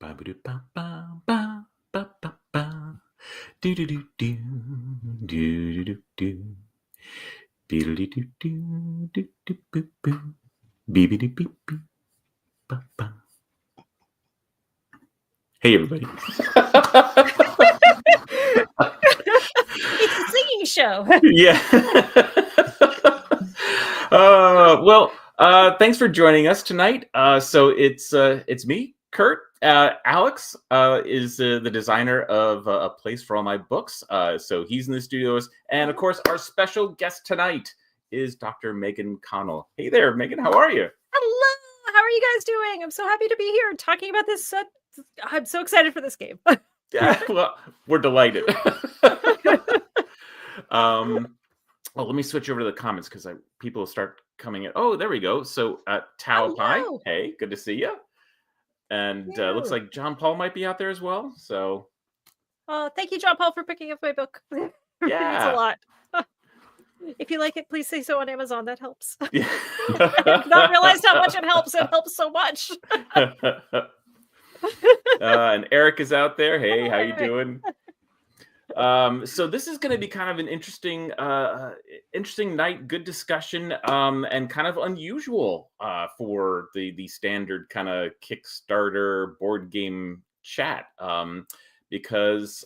Ba-ba-do-ba-ba-ba-ba-ba. Do-do-do-do. Do-do-do-do. Beedle-dee-doo-doo. Do-do-boo-boo. Beebe-dee-beep-beep. Ba-ba. Hey, everybody. It's a singing show. Yeah. Thanks for joining us tonight. So it's me, Curt. Alex is the designer of A Place for All My Books. So he's in the studios, and of course, our special guest tonight is Dr. Megan Connell. Hey there, Megan. How are you? Hello. How are you guys doing? I'm so happy to be here talking about this. I'm so excited for this game. Yeah, well, we're delighted. Well, let me switch over to the comments because people will start coming in. Oh, there we go. So, Tao Pai, hey, good to see you. And looks like John Paul might be out there as well. So, thank you, John Paul, for picking up my book. Yeah, it's a lot. If you like it, please say so on Amazon. That helps. Yeah. I've not realized how much it helps. It helps so much. And Eric is out there. Hey, how you doing? So this is going to be kind of an interesting night, good discussion, and kind of unusual for the standard kind of Kickstarter board game chat, because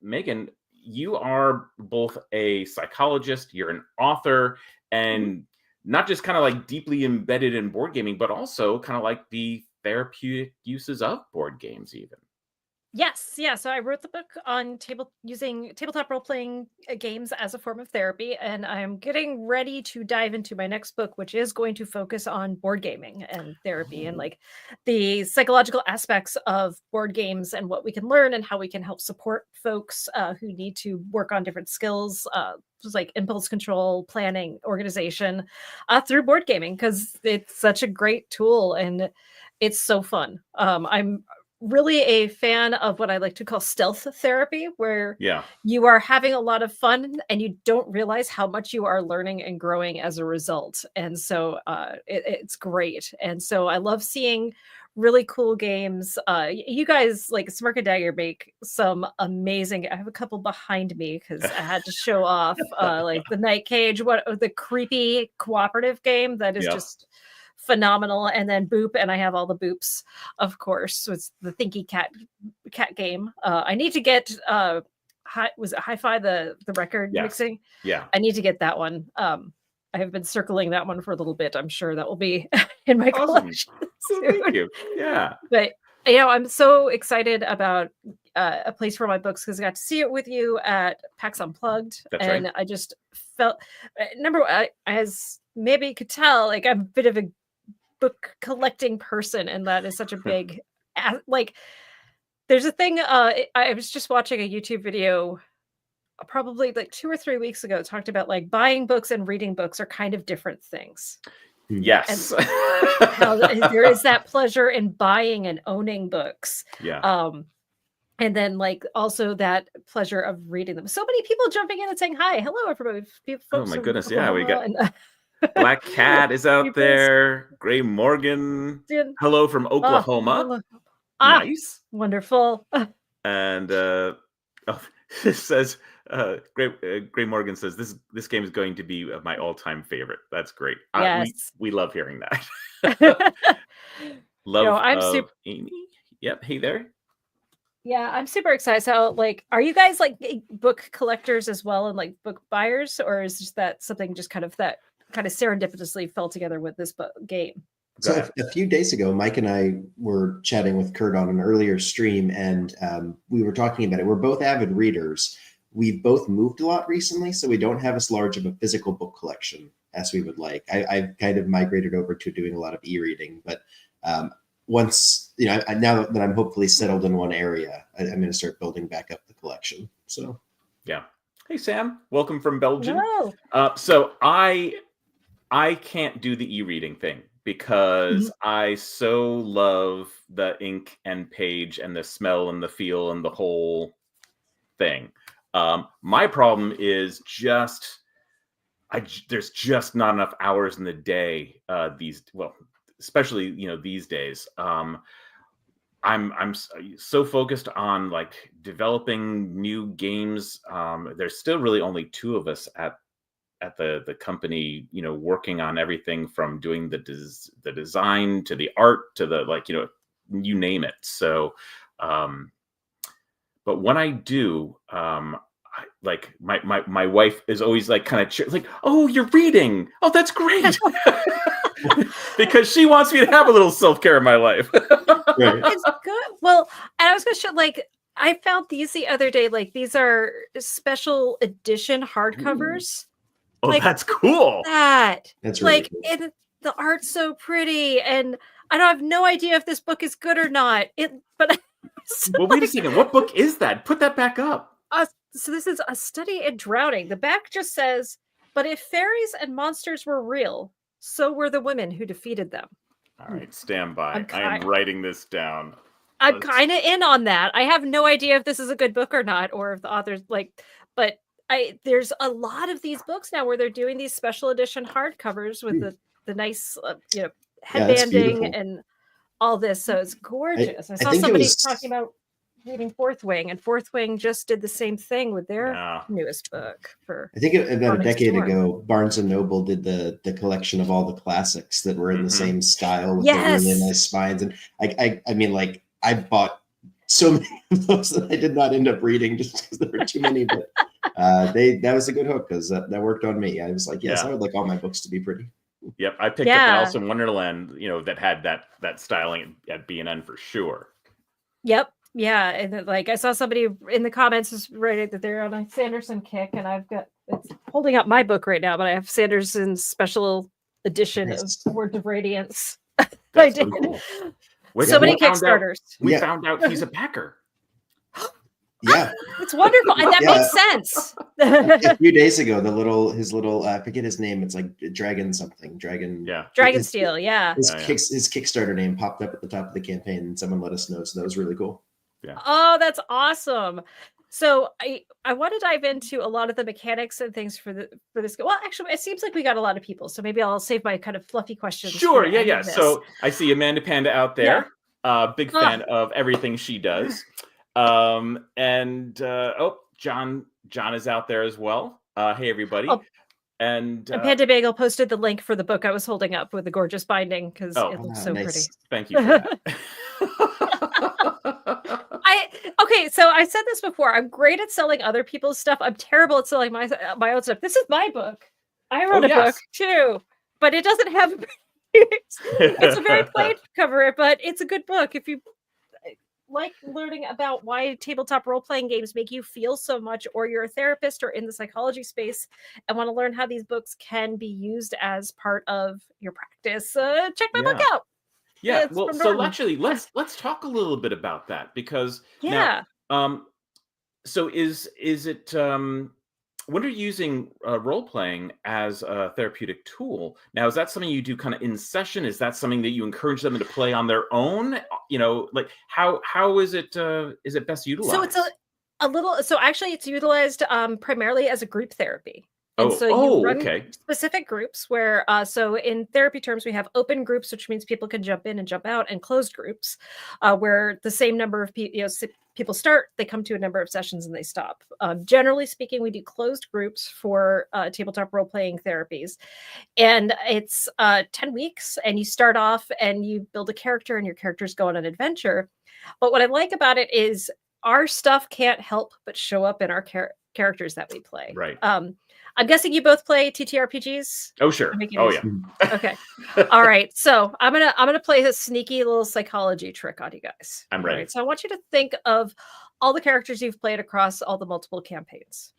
Megan, you are both a psychologist, you're an author, and not just kind of like deeply embedded in board gaming, but also kind of like the therapeutic uses of board games even. Yes, yeah. So I wrote the book on using tabletop role-playing games as a form of therapy, and I'm getting ready to dive into my next book, which is going to focus on board gaming and therapy and like the psychological aspects of board games and what we can learn and how we can help support folks who need to work on different skills, like impulse control, planning, organization, through board gaming, because it's such a great tool and it's so fun. I'm really a fan of what I like to call stealth therapy, where you are having a lot of fun and you don't realize how much you are learning and growing as a result. And so it's great. And so I love seeing really cool games. You guys like Smirk and Dagger make some amazing. I have a couple behind me because I had to show off like the Night Cage, the creepy cooperative game that is just phenomenal, and then Boop, and I have all the Boops, of course. So it's the Thinky Cat game. I need to get Hi-Fi the record mixing? Yeah, I need to get that one. I have been circling that one for a little bit. I'm sure that will be in my collection soon. Thank you. Yeah, but I'm so excited about A Place for My Books because I got to see it with you at PAX Unplugged. That's right. I just felt as maybe you could tell, like I'm a bit of a book collecting person, and that is such a big like there's a thing I was just watching a YouTube video probably like 2 or 3 weeks ago, talked about like buying books and reading books are kind of different things. Yes. And how there is that pleasure in buying and owning books. And then like also that pleasure of reading them. So many people jumping in and saying hi, hello everybody. Oh my goodness, yeah, we got Black Cat is out there. Gray Morgan. Hello from Oklahoma. Nice. Wonderful. And it says Gray Morgan says this game is going to be my all-time favorite. That's great. Yes. We love hearing that. I'm super Amy. Yep. Hey there. Yeah, I'm super excited. So, like, are you guys like book collectors as well and like book buyers, or is just that something just kind of serendipitously fell together with this game? So a few days ago, Mike and I were chatting with Curt on an earlier stream, and we were talking about it. We're both avid readers. We've both moved a lot recently, so we don't have as large of a physical book collection as we would like. I've kind of migrated over to doing a lot of e-reading, but once, now that I'm hopefully settled in one area, I'm going to start building back up the collection. So, yeah. Hey, Sam. Welcome from Belgium. Hello. So I can't do the e-reading thing because I so love the ink and page and the smell and the feel and the whole thing. My problem is there's just not enough hours in the day especially these days. I'm so focused on like developing new games. There's still really only two of us at the company, you know, working on everything from doing the design to the art to the, like, you know, you name it. So, but when I do, like my wife is always like kind of like, oh, you're reading. Oh, that's great. Because she wants me to have a little self-care in my life. Right. It's good. Well, and I was gonna show, like, I found these the other day. Like, these are special edition hardcovers. Oh, Like, that's cool. That. That's really Like, cool. and the art's so pretty, and I don't have no idea if this book is good or not. But so, Well, wait a second. What book is that? Put that back up. so this is A Study in Drowning. The back just says, "But if fairies and monsters were real, so were the women who defeated them." All right, stand by. I am I'm writing this down. I'm kind of in on that. I have no idea if this is a good book or not, or if the author's like, but there's a lot of these books now where they're doing these special edition hardcovers with the nice, you know, Yeah, that's headbanding beautiful. and all this. So it's gorgeous. I saw think it somebody was- talking about reading Fourth Wing, and Fourth Wing just did the same thing with their Yeah. newest book. For I think about a Onyx decade Storm. ago, Barnes and Noble did the collection of all the classics that were in the Mhm. same style with Yes. the really nice spines. And I mean, like, I bought so many of those that I did not end up reading just because there were too many. But that was a good hook because that worked on me. I was like, yes, Yeah. I would like all my books to be pretty. Yep, I picked up Alice in Wonderland, you know, that had that styling at B&N for sure. Yep. Yeah. And then, like, I saw somebody in the comments was writing that they're on a Sanderson kick, and it's holding up my book right now, but I have Sanderson's special edition Nice. of Words of Radiance. That's did. so cool. So many We found out- Kickstarters. We Yeah. found out he's a packer. Yeah. It's wonderful. And that Yeah. makes sense. A few days ago, his little I forget his name. It's like Dragon something. Yeah. Dragonsteel, yeah. His Yeah. his Kickstarter name popped up at the top of the campaign, and someone let us know. So that was really cool. Oh, that's awesome. So I want to dive into a lot of the mechanics and things for this. Well, actually, it seems like we got a lot of people, so maybe I'll save my kind of fluffy questions. Sure. for the end Yeah. of this. So I see Amanda Panda out there. Big fan of everything she does. And John is out there as well. Hey, everybody. Oh. And Panda Bagel posted the link for the book I was holding up with the gorgeous binding because it looks so nice. pretty. Thank you for that. Okay, so I said this before. I'm great at selling other people's stuff. I'm terrible at selling my own stuff. This is my book. I wrote a book too, but it doesn't have. It's a very plain cover, but it's a good book. If you like learning about why tabletop role-playing games make you feel so much, or you're a therapist or in the psychology space and want to learn how these books can be used as part of your practice, check my book out. Yeah, It's well, from so Norton. actually, let's talk a little bit about that because Yeah. now, so is it when you're using role playing as a therapeutic tool? Now, is that something you do kind of in session? Is that something that you encourage them to play on their own? You know, like how is it best utilized? So it's a little. So actually, it's utilized primarily as a group therapy. And so you run specific groups where, so in therapy terms, we have open groups, which means people can jump in and jump out, and closed groups, where the same number of people start, they come to a number of sessions and they stop. Generally speaking, we do closed groups for tabletop role-playing therapies. And it's 10 weeks, and you start off and you build a character and your characters go on an adventure. But what I like about it is our stuff can't help but show up in our characters that we play. Right. I'm guessing you both play TTRPGs. Oh, sure. Oh, yeah. Okay. All right. So I'm gonna play this sneaky little psychology trick on you guys. I'm ready. Right, so I want you to think of all the characters you've played across all the multiple campaigns.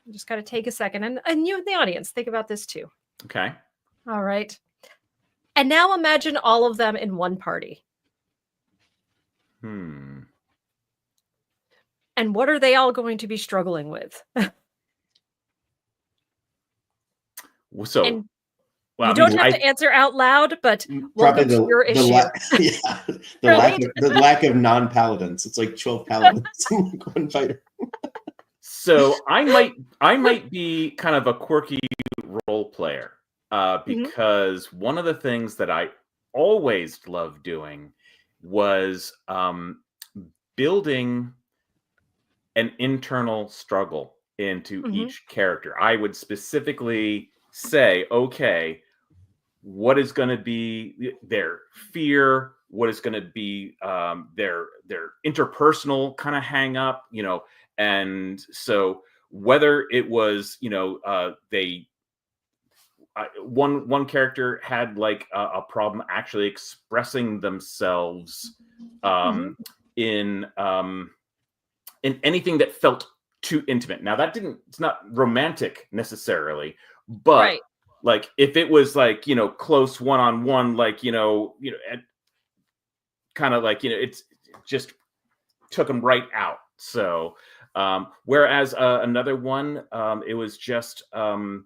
Just kind of take a second, and you in the audience, think about this too. Okay. All right. And now imagine all of them in one party. Hmm. And what are they all going to be struggling with? So, and you don't have to answer out loud, but probably your issue. The lack of non-paladins. It's like 12 paladins in like one fighter. So I might be kind of a quirky role player because one of the things that I always love doing was building an internal struggle into each character. I would specifically say, okay, what is going to be their fear? What is going to be their interpersonal kind of hang up, you know? And so whether it was, you know, one character had like a problem actually expressing themselves in anything that felt too intimate. Now it's not romantic necessarily, but like if it was like, you know, close one-on-one, like, you know, kind of like, you know, it's just took them right out. So whereas another one, it was just some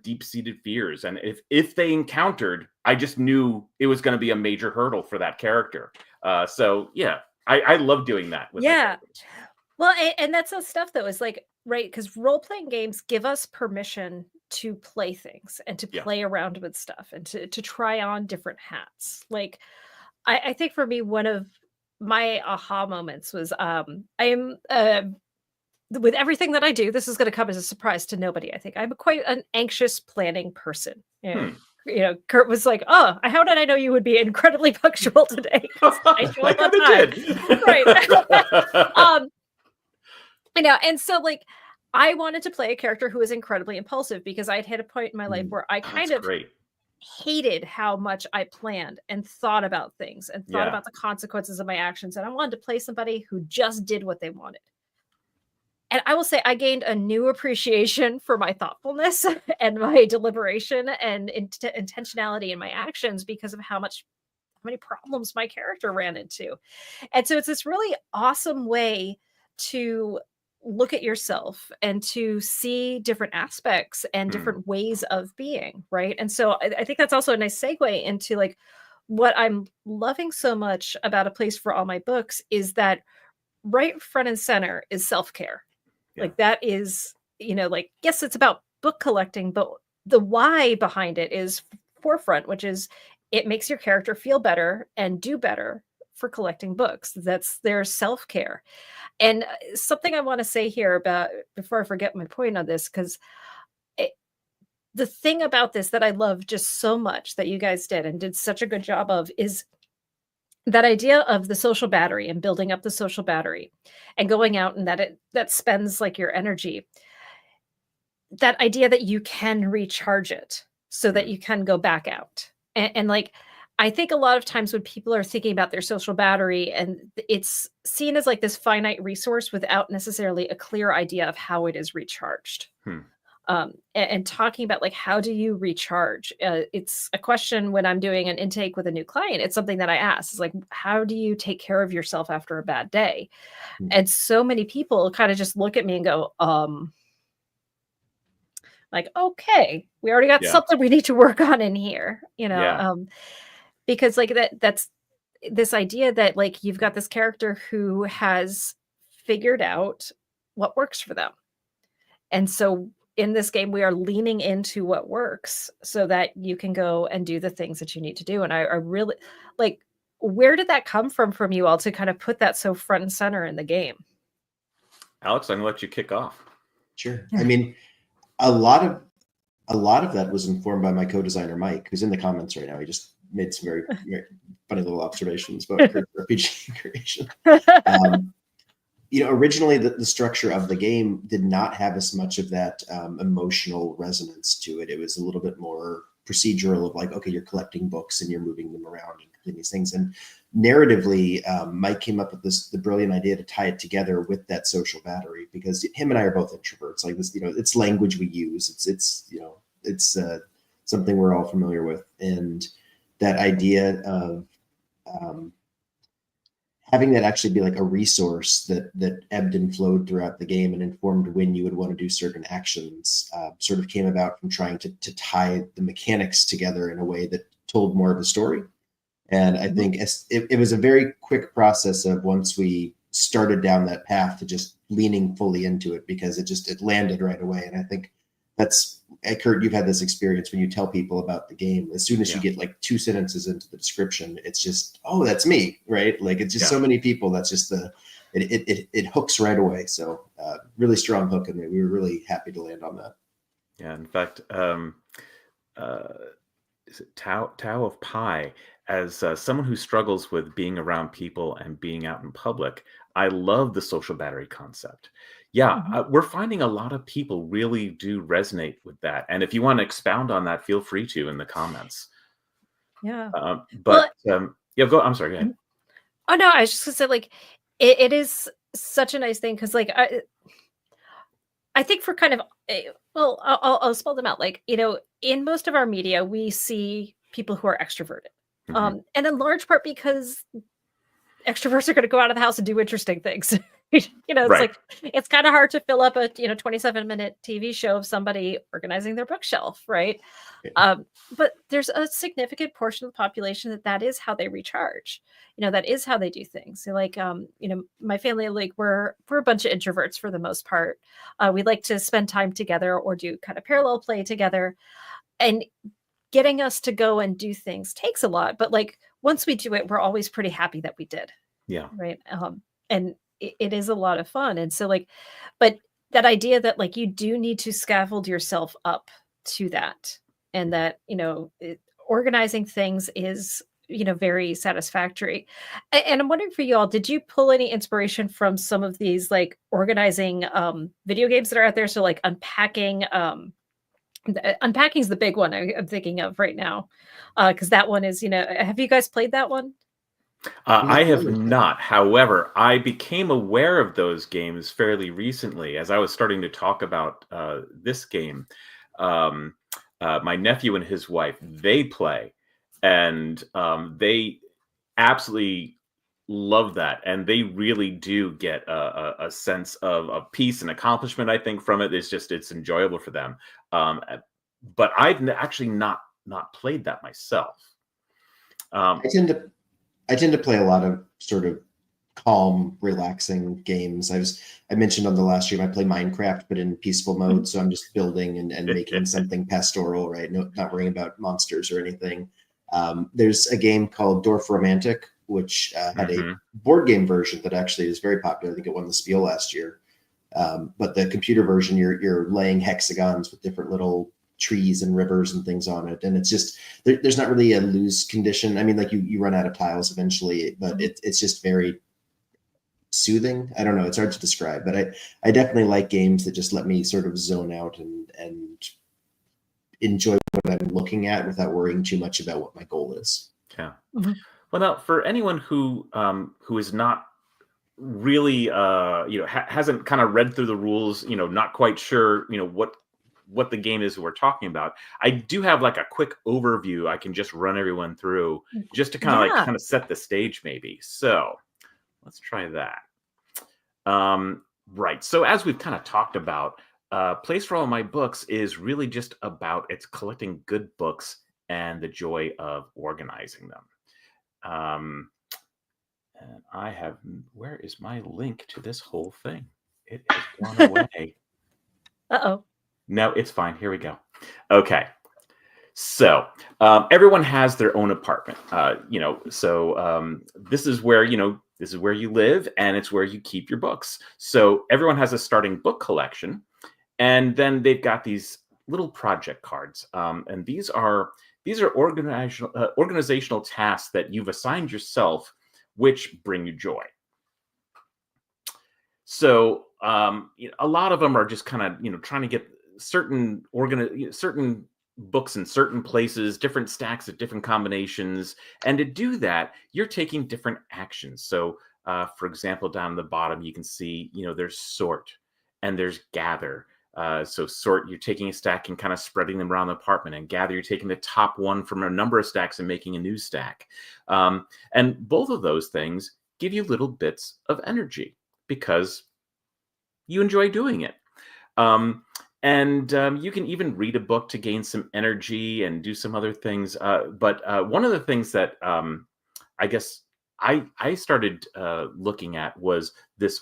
deep-seated fears, and if they encountered, I just knew it was going to be a major hurdle for that character. So yeah, I love doing that with my characters. Well, and that's the stuff though, is like, right, because role-playing games give us permission to play things and to play around with stuff and to try on different hats. Like I think for me, one of my aha moments was I am with everything that I do, this is going to come as a surprise to nobody. I think I'm quite an anxious planning person. You know, Curt was like, "Oh, how did I know you would be incredibly punctual today?" I show up on time, right? You know, and so like, I wanted to play a character who was incredibly impulsive because I'd hit a point in my life where I kind of hated how much I planned and thought about things and thought about the consequences of my actions, and I wanted to play somebody who just did what they wanted. And I will say I gained a new appreciation for my thoughtfulness and my deliberation and intentionality in my actions because of how many problems my character ran into. And so it's this really awesome way to look at yourself and to see different aspects and different ways of being, right? And so I think that's also a nice segue into like what I'm loving so much about A Place for All My Books is that right front and center is self-care. Like that is, you know, like, yes, it's about book collecting, but the why behind it is forefront, which is it makes your character feel better and do better for collecting books. That's their self-care. And something I want to say here about, before I forget my point on this, because the thing about this that I love just so much that you guys did and did such a good job of is that idea of the social battery and building up the social battery and going out and that spends like your energy. That idea that you can recharge it so that you can go back out. And like, I think a lot of times when people are thinking about their social battery and it's seen as like this finite resource without necessarily a clear idea of how it is recharged. And talking about like, how do you recharge? It's a question when I'm doing an intake with a new client. It's something that I ask. It's like, how do you take care of yourself after a bad day? And so many people kind of just look at me and go, like, okay, we already got something we need to work on in here, you know? Because like that's this idea that like, you've got this character who has figured out what works for them. And so in this game, we are leaning into what works so that you can go and do the things that you need to do. And I really like, where did that come from you all to kind of put that so front and center in the game? Alex, I'm gonna let you kick off. Sure. I mean, a lot of that was informed by my co-designer, Mike, who's in the comments right now. He just made some very, very funny little observations about RPG creation. You know, originally the structure of the game did not have as much of that emotional resonance to it. It was a little bit more procedural of like, okay, you're collecting books and you're moving them around and doing these things. And narratively, Mike came up with the brilliant idea to tie it together with that social battery, because him and I are both introverts. Like this, you know, it's language we use. It's you know, it's something we're all familiar with. And that idea of having that actually be like a resource that ebbed and flowed throughout the game and informed when you would want to do certain actions sort of came about from trying to tie the mechanics together in a way that told more of the story. And I think it was a very quick process of once we started down that path to just leaning fully into it, because it landed right away. And I think that's Curt, you've had this experience when you tell people about the game. As soon as you Yeah. get like 2 sentences into the description, it's just, oh, that's me, right? Like it's just Yeah. so many people. That's just it hooks right away. So really strong hook, and we were really happy to land on that. Yeah. In fact, is it Tao of Pi? As someone who struggles with being around people and being out in public, I love the social battery concept. Yeah, Mhm. we're finding a lot of people really do resonate with that. And if you want to expound on that, feel free to in the comments. Yeah. Well, But yeah, go. I'm sorry. Go ahead. oh no, I was just gonna say like it is such a nice thing because like I think for kind of well, I'll spell them out. Like, in most of our media, we see people who are extroverted, Mhm. and in large part because extroverts are going to go out of the house and do interesting things. It's Right. like it's kind of hard to fill up a 27-minute TV show of somebody organizing their bookshelf, right? Yeah. But there's a significant portion of the population that is how they recharge. That is how they do things. So like, my family, like we're a bunch of introverts for the most part. We like to spend time together or do kind of parallel play together, and getting us to go and do things takes a lot. But like once we do it, we're always pretty happy that we did, Yeah. right? And it is a lot of fun. And so like, but that idea that like you do need to scaffold yourself up to that, and that organizing things is very satisfactory. And I'm wondering for you all, did you pull any inspiration from some of these like organizing video games that are out there? So like unpacking's the big one I'm thinking of right now, because that one is, have you guys played that one? I Not have really. not. However, I became aware of those games fairly recently as I was starting to talk about this game. Um, my nephew and his wife, they play, and they absolutely love that. And they really do get a sense of peace and accomplishment, I think, from it. It's enjoyable for them. But I've actually not played that myself. Um, I tend to play a lot of sort of calm, relaxing games. I mentioned on the last stream I play Minecraft, but in peaceful mode. So I'm just building and making something pastoral, right? No, not worrying about monsters or anything. There's a game called Dorf Romantic, which had a mhm. board game version that actually is very popular. I think it won the Spiel last year. But the computer version, you're laying hexagons with different little trees and rivers and things on it, and it's just there's not really a lose condition. I mean, like you run out of tiles eventually, but it's just very soothing. I don't know, it's hard to describe, but I definitely like games that just let me sort of zone out and enjoy what I'm looking at without worrying too much about what my goal is. Yeah. Mhm. Well, now for anyone who is not really hasn't kind of read through the rules, not quite sure, what the game is we're talking about. I do have like a quick overview I can just run everyone through just to Yeah. kind of set the stage maybe. So let's try that. Right. So as we've kind of talked about, Place for All My Books is really just about it's collecting good books and the joy of organizing them. And I have, where is my link to this whole thing? It has gone away. Uh-oh. No, it's fine. Here we go. Okay. So everyone has their own apartment, so this is where, this is where you live and it's where you keep your books. So everyone has a starting book collection, and then they've got these little project cards. And these are organizational tasks that you've assigned yourself, which bring you joy. So a lot of them are just kind of trying to get certain certain books in certain places, different stacks of different combinations, and to do that, you're taking different actions. So, for example, down the bottom, you can see there's sort and there's gather. So sort, you're taking a stack and kind of spreading them around the apartment, and gather, you're taking the top one from a number of stacks and making a new stack. And both of those things give you little bits of energy because you enjoy doing it. And you can even read a book to gain some energy and do some other things. But one of the things that I guess I started looking at was this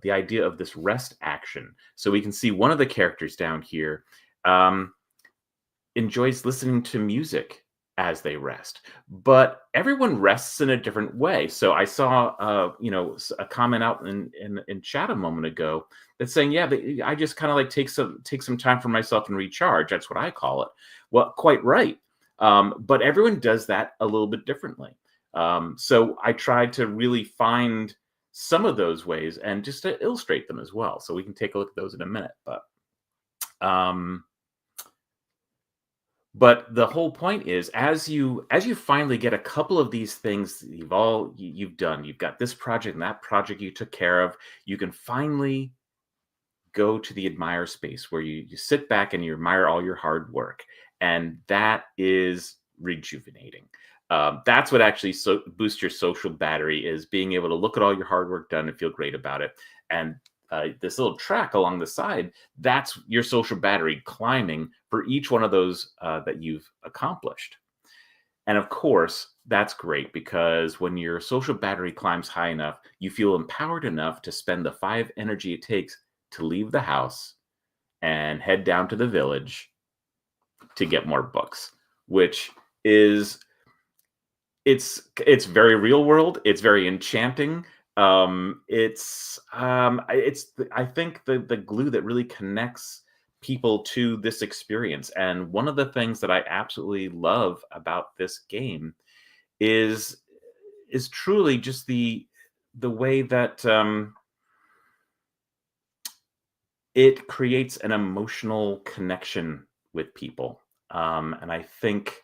the idea of this rest action. So we can see one of the characters down here. enjoys listening to music as they rest, but everyone rests in a different way. So I saw, a comment out in chat a moment ago that's saying, yeah, I just kind of like take some time for myself and recharge. That's what I call it. Well, quite right. But everyone does that a little bit differently. So I tried to really find some of those ways and just to illustrate them as well. So we can take a look at those in a minute. But the whole point is, as you finally get a couple of these things you've done, you've got this project and that project you took care of, you can finally go to the admire space where you sit back and you admire all your hard work. And that is rejuvenating. That's what actually boosts your social battery, is being able to look at all your hard work done and feel great about it. And this little track along the side, that's your social battery climbing for each one of those that you've accomplished. And of course, that's great, because when your social battery climbs high enough, you feel empowered enough to spend the 5 energy it takes to leave the house and head down to the village to get more books, which is, it's very real world. It's very enchanting. It's I think the glue that really connects people to this experience. And one of the things that I absolutely love about this game is truly just the way that it creates an emotional connection with people. And I think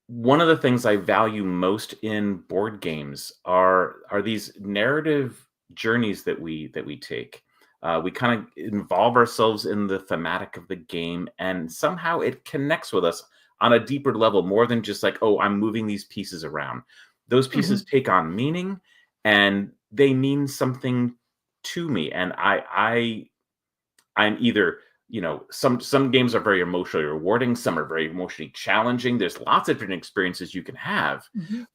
one of the things I value most in board games are these narrative journeys that we take. We kind of involve ourselves in the thematic of the game, and somehow it connects with us on a deeper level, more than just like, oh, I'm moving these pieces around. Those pieces take on meaning, and they mean something to me. And I'm either, some games are very emotionally rewarding, some are very emotionally challenging. There's lots of different experiences you can have,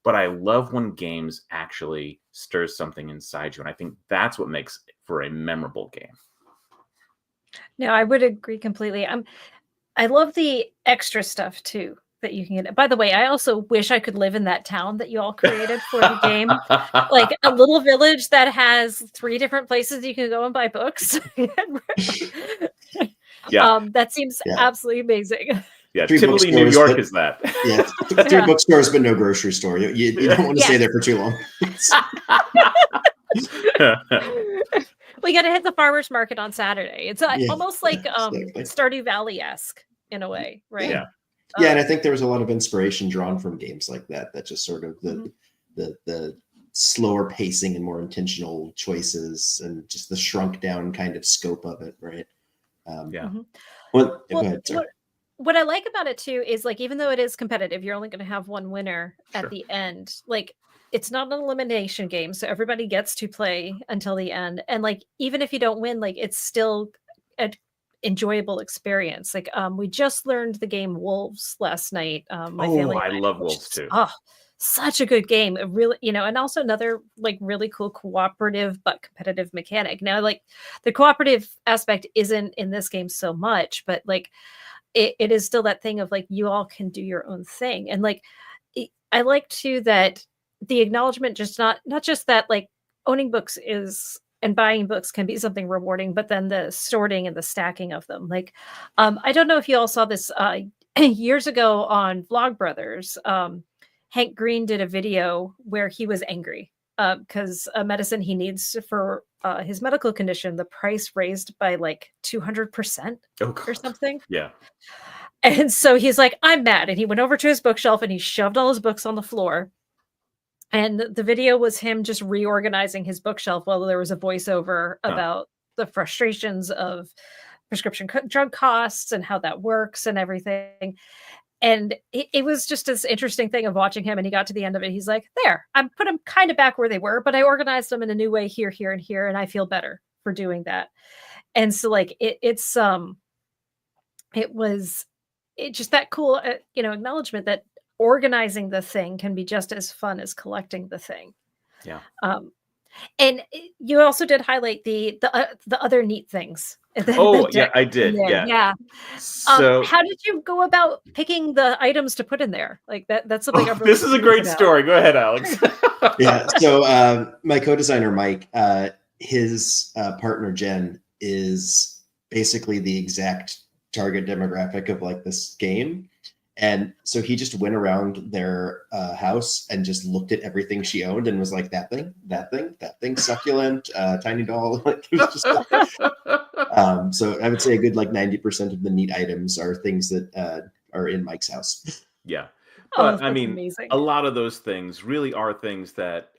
but I love when games actually stirs something inside you. And I think that's what makes for a memorable game. No, I would agree completely. I love the extra stuff too that you can get. By the way, I also wish I could live in that town that you all created for the game. Like a little village that has 3 different places you can go and buy books. Yeah. That seems absolutely amazing. Yeah, 3 Tivoli, New bookstores, York but- is that. Yeah, 3 bookstores, but no grocery store. You don't want to stay there for too long. We got to hit the farmer's market on Saturday. It's almost like exactly. Stardew Valley-esque in a way, right? Yeah. Yeah, and I think there was a lot of inspiration drawn from games like that just sort of the slower pacing and more intentional choices, and just the shrunk down kind of scope of it, right? Well, go ahead, sorry. What I like about it too is, like, even though it is competitive, you're only going to have one winner at the end. Like, it's not an elimination game, so everybody gets to play until the end. And like, even if you don't win, like, it's still an enjoyable experience. Like, we just learned the game Wolves last night. My family and I love Wolves too. Oh, such a good game. It really, and also another like really cool cooperative but competitive mechanic. Now, like, the cooperative aspect isn't in this game so much, but like it is still that thing of like, you all can do your own thing. And like, I like too that the acknowledgement, just not just that like owning books is and buying books can be something rewarding, but then the sorting and the stacking of them. Like, I don't know if you all saw this years ago on Vlogbrothers. Hank Green did a video where he was angry because a medicine he needs for his medical condition, the price raised by like 200% or something. Yeah. And so he's like, I'm mad. And he went over to his bookshelf and he shoved all his books on the floor. And the video was him just reorganizing his bookshelf while there was a voiceover about the frustrations of prescription drug costs and how that works and everything. And it was just this interesting thing of watching him. And he got to the end of it. He's like, there, I put them kind of back where they were, but I organized them in a new way here, here, and here. And I feel better for doing that. And so like, it was just that cool, acknowledgement that organizing the thing can be just as fun as collecting the thing. Yeah. And you also did highlight the other neat things. Oh, The yeah, deck I in did. there. Yeah. Yeah. So How did you go about picking the items to put in there? Like that's something I'm really this is a curious great about. story. Go ahead, Alex. Yeah. So my co-designer Mike, his partner Jen is basically the exact target demographic of like this game, and so he just went around their house and just looked at everything she owned and was like, that thing, succulent, tiny doll. Like it was just. So I would say a good like 90% of the neat items are things that are in Mike's house. Yeah. Oh, But I that's mean, amazing. a lot of those things really are things that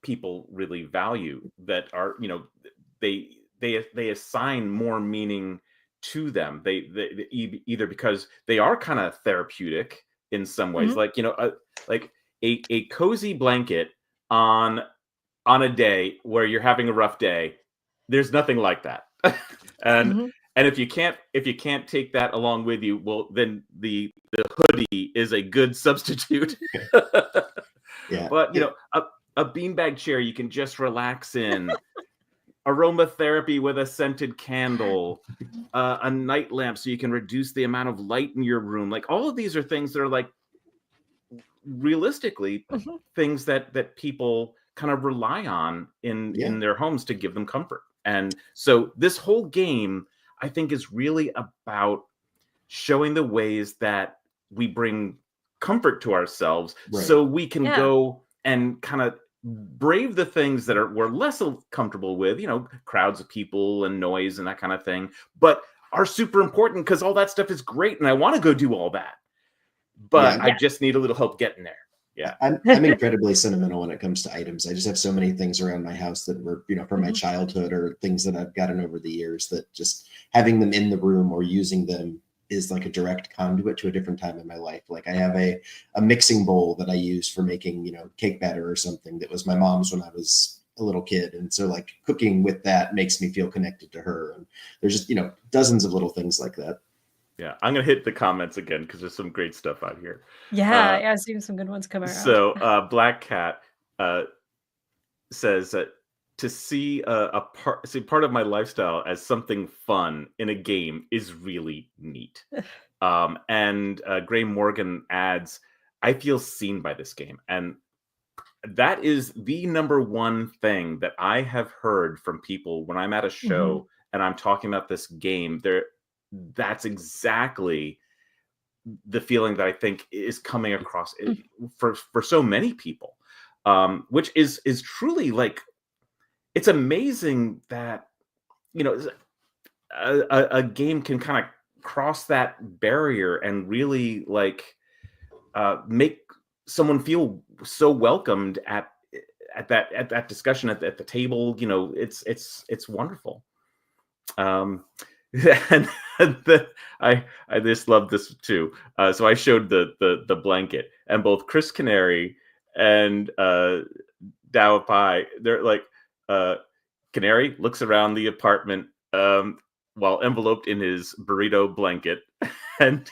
people really value, that are, they assign more meaning to them. Either because they are kind of therapeutic in some ways, Mhm. like, like a cozy blanket on a day where you're having a rough day. There's nothing like that. and Mhm. and if you can't take that along with you, well, then the hoodie is a good substitute. Yeah. But a beanbag chair you can just relax in, aromatherapy with a scented candle, a night lamp so you can reduce the amount of light in your room. Like all of these are things that are like realistically Mhm. things that people kind of rely on in Yeah. their homes to give them comfort. And so this whole game, I think, is really about showing the ways that we bring comfort to ourselves, Right. so we can Yeah. go and kind of brave the things that we're less comfortable with, crowds of people and noise and that kind of thing, but are super important because all that stuff is great and I want to go do all that. But Yeah. I just need a little help getting there. Yeah. I'm incredibly sentimental when it comes to items. I just have so many things around my house that were, from my Mhm. childhood or things that I've gotten over the years, that just having them in the room or using them is like a direct conduit to a different time in my life. Like I have a mixing bowl that I use for making, cake batter or something that was my mom's when I was a little kid. And so like cooking with that makes me feel connected to her. And there's just, dozens of little things like that. Yeah, I'm gonna hit the comments again because there's some great stuff out here. Yeah, I've seen some good ones come around. So Black Cat says that to see part of my lifestyle as something fun in a game is really neat. And Gray Morgan adds, I feel seen by this game. And that is the number one thing that I have heard from people when I'm at a show and I'm talking about this game. That's exactly the feeling that I think is coming across for so many people, which is truly like, it's amazing that a game can kind of cross that barrier and really like make someone feel so welcomed at that discussion at the table. It's wonderful. And I just love this too. So I showed the blanket, and both Chris Canary and Dow Pie, they're like, Canary looks around the apartment while enveloped in his burrito blanket, and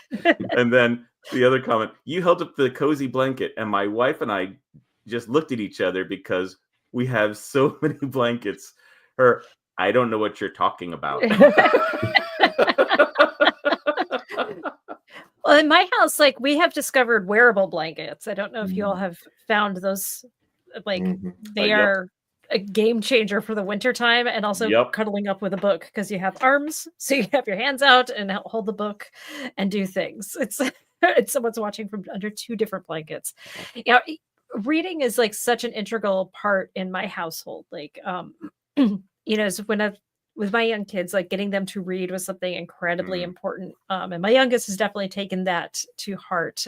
then the other comment, you held up the cozy blanket, and my wife and I just looked at each other because we have so many blankets. I don't know what you're talking about. Well, in my house, like we have discovered wearable blankets. I don't know if you all have found those. Like they Yep. are a game changer for the winter time, and also cuddling up with a book because you have arms, so you have your hands out and hold the book and do things. It's someone's watching from under two different blankets. Reading is like such an integral part in my household. Like, so when with my young kids, like getting them to read was something incredibly important. And my youngest has definitely taken that to heart.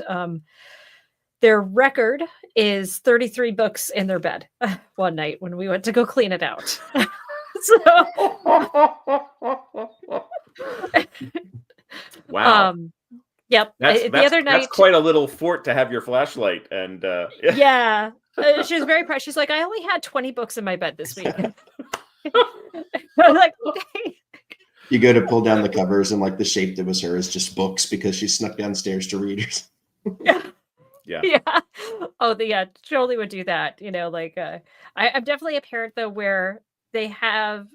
Their record is 33 books in their bed one night when we went to go clean it out. Wow. Yep. The other night, that's quite a little fort to have your flashlight. And yeah, she was very proud. She's like, I only had 20 books in my bed this week. I'm like, okay. You go to pull down the covers, and like the shape that was hers, just books, because she snuck downstairs to read. Yeah. Yeah. Yeah. Oh, yeah, totally would do that. Like I'm definitely a parent though where they have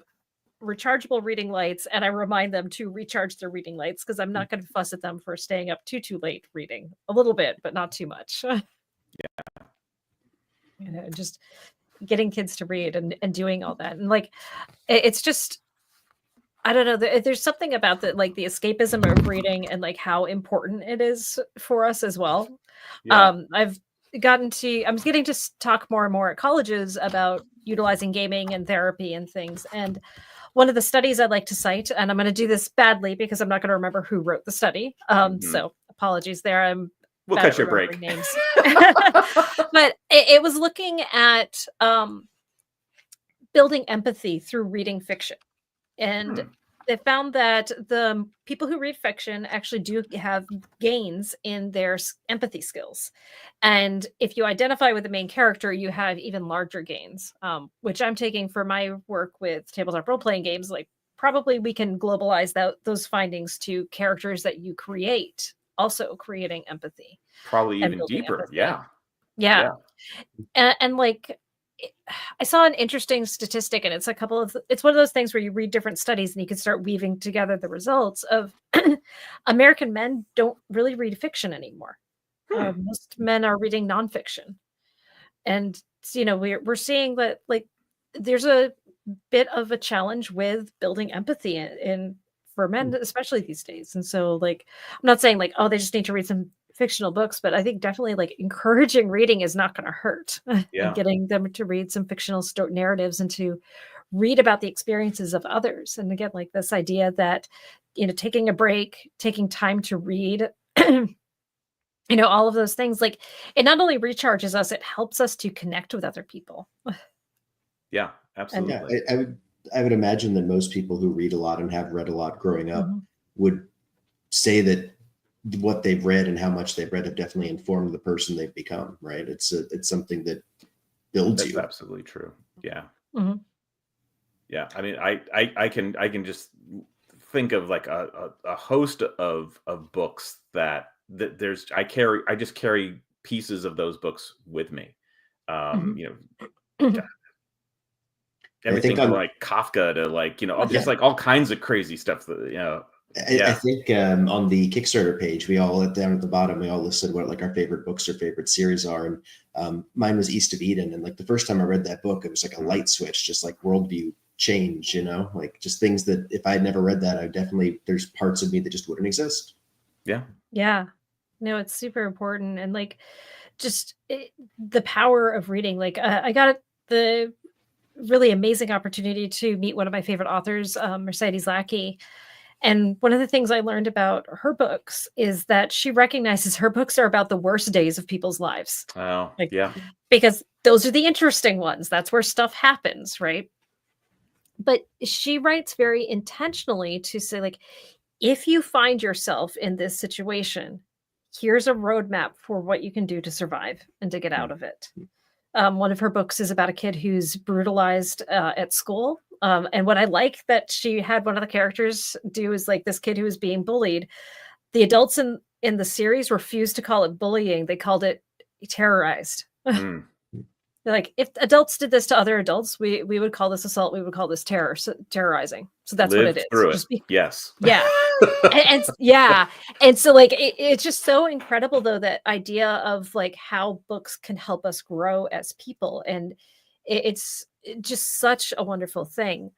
rechargeable reading lights and I remind them to recharge their reading lights because I'm not going to fuss at them for staying up too late reading. A little bit, but not too much. Just getting kids to read and doing all that. And like it's just I don't know. There's something about the like the escapism of reading and like how important it is for us as well. Yeah. I'm getting to talk more and more at colleges about utilizing gaming and therapy and things. And one of the studies I'd like to cite, and I'm going to do this badly because I'm not going to remember who wrote the study. So apologies there. We'll bad cut at you a break. remembering names. But it was looking at building empathy through reading fiction. And they found that the people who read fiction actually do have gains in their empathy skills. And if you identify with the main character, you have even larger gains, which I'm taking for my work with tabletop role-playing games. Like probably we can globalize those findings to characters that you create, also creating empathy. Probably even deeper. Empathy. Yeah. And like, I saw an interesting statistic, and it's one of those things where you read different studies and you can start weaving together the results of American men don't really read fiction anymore. Most men are reading nonfiction. And we're seeing that like there's a bit of a challenge with building empathy for men, especially these days. And so like I'm not saying like, oh, they just need to read some fictional books, but I think definitely like encouraging reading is not going to hurt. Yeah. And getting them to read some fictional narratives and to read about the experiences of others. And again, like this idea that, taking a break, taking time to read, all of those things, like it not only recharges us, it helps us to connect with other people. Yeah, absolutely. Yeah, I would imagine that most people who read a lot and have read a lot growing up would say that what they've read and how much they've read have definitely informed the person they've become, right? It's something that builds you. That's absolutely true. Yeah. Mm-hmm. Yeah. I mean, I can just think of like a host of books that I just carry pieces of those books with me. Everything from like Kafka to like, just like all kinds of crazy stuff that, I think on the Kickstarter page, we all down at the bottom, we all listed what like our favorite books or favorite series are. And mine was East of Eden. And like the first time I read that book, it was like a light switch, just like worldview change, like just things that if I had never read that, there's parts of me that just wouldn't exist. Yeah. Yeah. No, it's super important. And like just the power of reading. Like I got the really amazing opportunity to meet one of my favorite authors, Mercedes Lackey. And one of the things I learned about her books is that she recognizes her books are about the worst days of people's lives. Oh, yeah. Because those are the interesting ones. That's where stuff happens, right? But she writes very intentionally to say, like, if you find yourself in this situation, here's a roadmap for what you can do to survive and to get out of it. One of her books is about a kid who's brutalized at school. And what I like that she had one of the characters do is like this kid who was being bullied. The adults in the series refused to call it bullying. They called it terrorized. Like if adults did this to other adults, we would call this assault. We would call this terrorizing. So that's Live what it is. Through it. Yes. Yeah. and yeah. And so like, it's just so incredible though, that idea of like how books can help us grow as people. And it's just such a wonderful thing.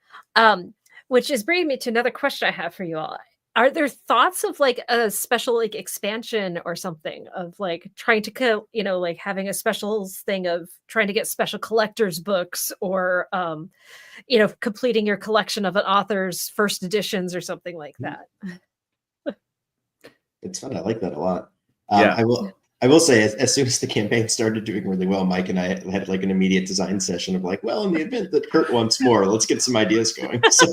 Which is bringing me to another question I have for you all. Are there thoughts of like a special like expansion or something of like trying to, like having a special thing of trying to get special collector's books or, completing your collection of an author's first editions or something like that? It's fun. I like that a lot. Yeah. I will say, as soon as the campaign started doing really well, Mike and I had like an immediate design session of like, well, in the event that Curt wants more, let's get some ideas going. So.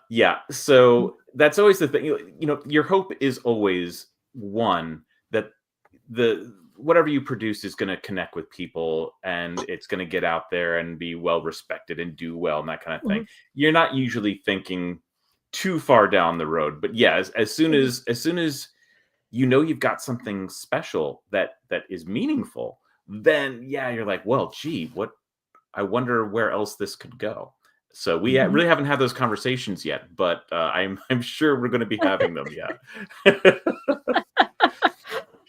Yeah. So that's always the thing. Your hope is always one that whatever you produce is going to connect with people and it's going to get out there and be well respected and do well and that kind of thing. You're not usually thinking too far down the road, but yeah, as soon as you've got something special that is meaningful, then yeah, you're like, well, gee, I wonder where else this could go. So we Mhm. really haven't had those conversations yet, but I'm sure we're going to be having them. Yeah.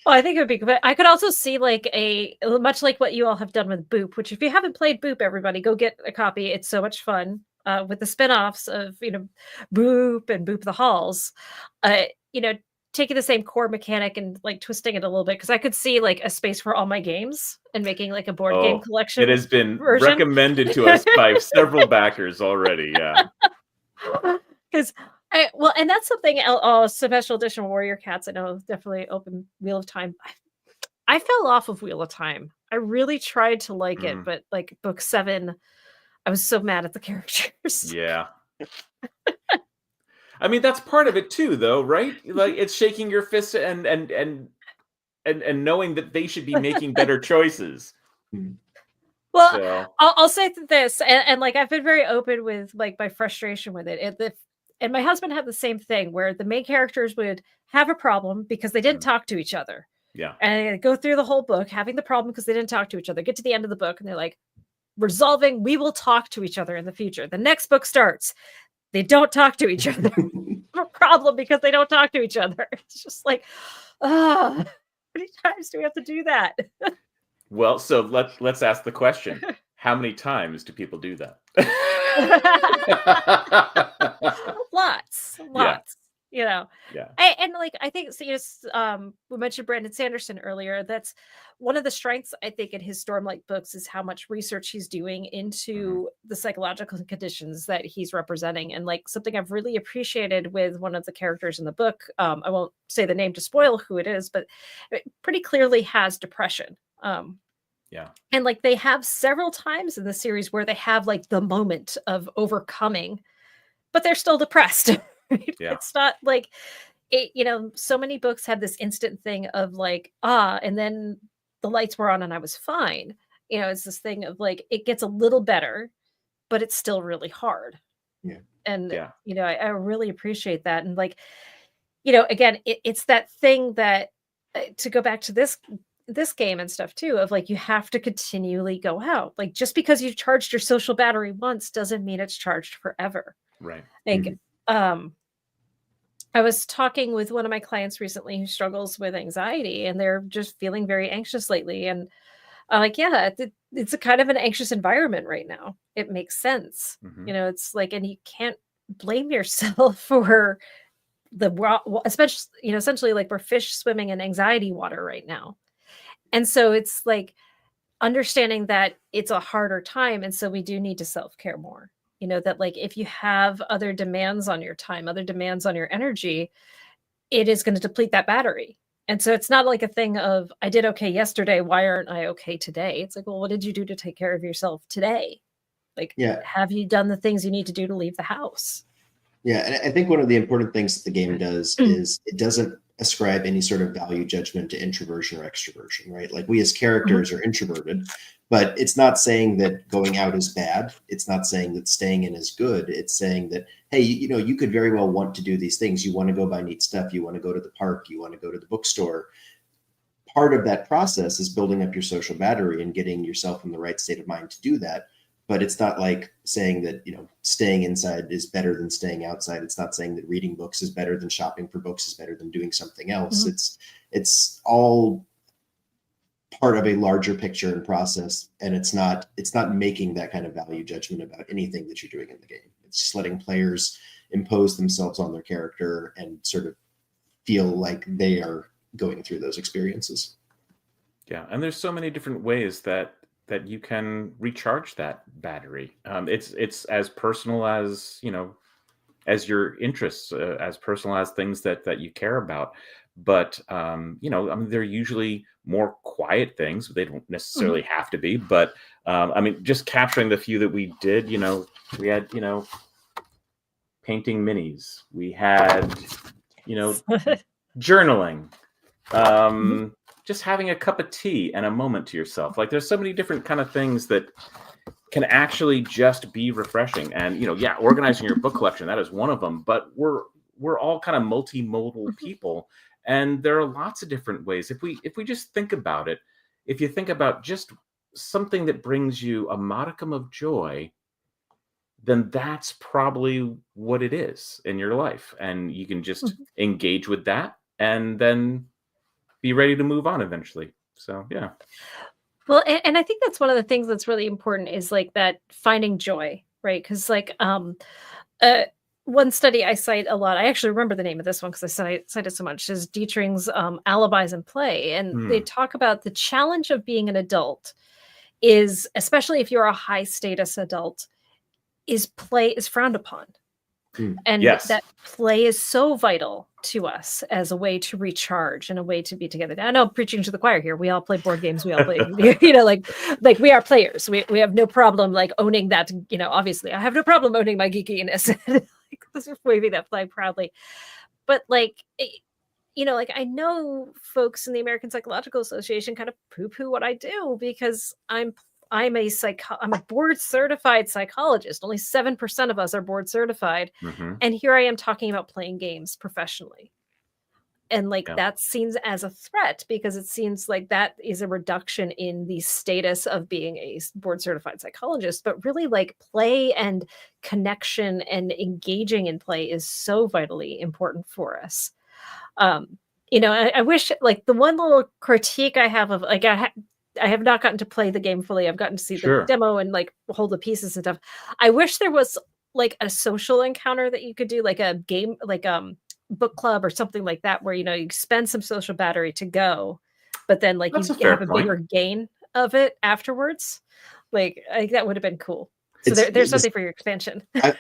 Well, I think it would be good. But I could also see like much like what you all have done with Boop, which if you haven't played Boop, everybody go get a copy. It's so much fun. With the spin-offs of, Boop and Boop the Halls. Uh, you know, taking the same core mechanic and like twisting it a little bit, because I could see like a space for all my games and making like a board game Oh, it collection has been version. recommended to us by several backers already. Yeah. Because and that's something special edition Warrior Cats. I know definitely open Wheel of Time. I fell off of Wheel of Time. I really tried to like it, but like book 7, I was so mad at the characters. Yeah. I mean, that's part of it too, though, right? Like it's shaking your fist and knowing that they should be making better choices. Well, So I'll say this, and like I've been very open with like my frustration with it. And my husband had the same thing where the main characters would have a problem because they didn't talk to each other. yeah. And they'd go through the whole book having the problem because they didn't talk to each other. Get to the end of the book and they're like, resolving, we will talk to each other in the future. The next book starts. They don't talk to each other. A problem because they don't talk to each other. It's just like, how many times do we have to do that? Well, so let's ask the question: how many times do people do that? Lots. Yeah. And like I think so, we mentioned Brandon Sanderson earlier. That's one of the strengths I think in his Stormlight books is how much research he's doing into the psychological conditions that he's representing. And like something I've really appreciated with one of the characters in the book, I won't say the name to spoil who it is, but it pretty clearly has depression. Yeah. And like they have several times in the series where they have like the moment of overcoming, but they're still depressed. Right? Yeah. It's not like it, so many books have this instant thing of like, and then the lights were on and I was fine. It's this thing of like it gets a little better, but it's still really hard. Yeah. And Yeah. I really appreciate that. And like, again, it's that thing that to go back to this game and stuff too, of like you have to continually go out. Like just because you've charged your social battery once doesn't mean it's charged forever. Right. Like I was talking with one of my clients recently who struggles with anxiety and they're just feeling very anxious lately. And I'm like, yeah, it's a kind of an anxious environment right now. It makes sense. It's like, and you can't blame yourself for especially, essentially like we're fish swimming in anxiety water right now. And so it's like understanding that it's a harder time. And so we do need to self-care more. That like if you have other demands on your time, other demands on your energy, it is going to deplete that battery. And so it's not like a thing of, I did okay yesterday, why aren't I okay today? It's like, well, what did you do to take care of yourself today? Like, have you done the things you need to do to leave the house? Yeah, and I think one of the important things that the game does is it doesn't ascribe any sort of value judgment to introversion or extroversion, right? Like we as characters are introverted, but it's not saying that going out is bad. It's not saying that staying in is good. It's saying that, hey, you could very well want to do these things. You want to go buy neat stuff. You want to go to the park. You want to go to the bookstore. Part of that process is building up your social battery and getting yourself in the right state of mind to do that. But it's not like saying that, staying inside is better than staying outside. It's not saying that reading books is better than shopping for books is better than doing something else. It's all part of a larger picture and process. And it's not making that kind of value judgment about anything that you're doing in the game. It's just letting players impose themselves on their character and sort of feel like they are going through those experiences. Yeah. And there's so many different ways that you can recharge that battery. It's as personal as, as your interests, as personal as things that you care about. But, they're usually more quiet things. They don't necessarily have to be, but just capturing the few that we did, we had, painting minis. We had, journaling. Just having a cup of tea and a moment to yourself. Like there's so many different kind of things that can actually just be refreshing. And, organizing your book collection, that is one of them, but we're all kind of multimodal people. And there are lots of different ways. If we just think about it, if you think about just something that brings you a modicum of joy, then that's probably what it is in your life. And you can just engage with that and then be ready to move on eventually. So, yeah. Well, and I think that's one of the things that's really important is like that finding joy, right? Because like one study I cite a lot, I actually remember the name of this one because I cite it so much, is Dietrich's Alibis in Play. And they talk about the challenge of being an adult is, especially if you're a high status adult, is play is frowned upon. And that play is so vital to us as a way to recharge and a way to be together. I know I'm preaching to the choir here. We all play board games. We all play, like we are players. We have no problem like owning that, obviously I have no problem owning my geekiness. Like waving that flag proudly. But like, like I know folks in the American Psychological Association kind of poo-poo what I do because I'm a board certified psychologist. Only 7% of us are board certified. And here I am talking about playing games professionally. And like that seems as a threat because it seems like that is a reduction in the status of being a board certified psychologist. But really like play and connection and engaging in play is so vitally important for us. I wish like the one little critique I have of like, I have not gotten to play the game fully. I've gotten to see the demo and like hold the pieces and stuff. I wish there was like a social encounter that you could do, like a game, like book club or something like that, where you spend some social battery to go, but then like you have a bigger gain of it afterwards. Like I think that would have been cool. So there's something for your expansion. That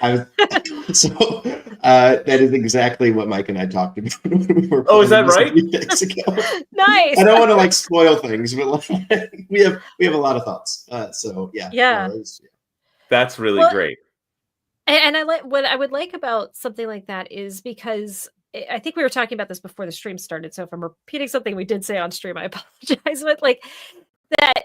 is exactly what Mike and I talked about when we were. Oh, is that right? Nice. I don't want to like spoil things, but like, we have a lot of thoughts. So yeah. Yeah. That's really great. And I like what I would like about something like that is because I think we were talking about this before the stream started. So if I'm repeating something we did say on stream, I apologize. But like that,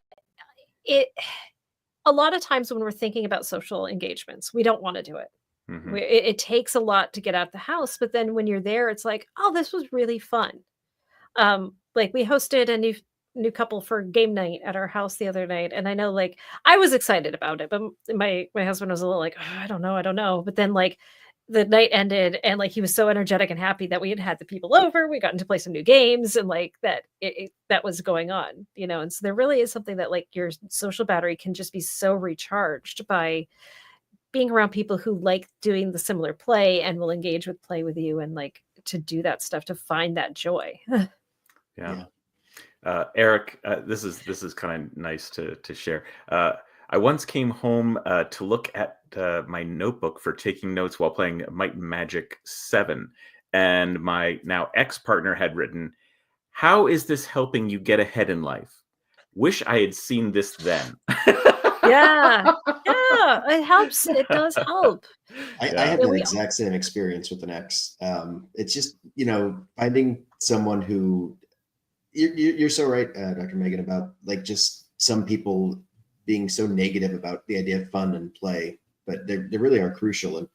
a lot of times when we're thinking about social engagements, we don't want to do it. It takes a lot to get out of the house, but then when you're there, it's like, oh, this was really fun. Like we hosted a new couple for game night at our house the other night, and I know like I was excited about it, but my husband was a little like, oh, I don't know. But then like the night ended, and like he was so energetic and happy that we had the people over. We got to play some new games, and like that that was going on, And so there really is something that like your social battery can just be so recharged by being around people who like doing the similar play and will engage with play with you, and like to do that stuff to find that joy. Yeah. Eric, this is kind of nice to share. I once came home to look at my notebook for taking notes while playing Might and Magic 7, and my now ex-partner had written, "How is this helping you get ahead in life? Wish I had seen this then." Yeah, it helps. It does help. I had the exact same experience with an ex. It's just finding someone who you're so right, Dr. Megan, about like just some people being so negative about the idea of fun and play, but they really are crucial. And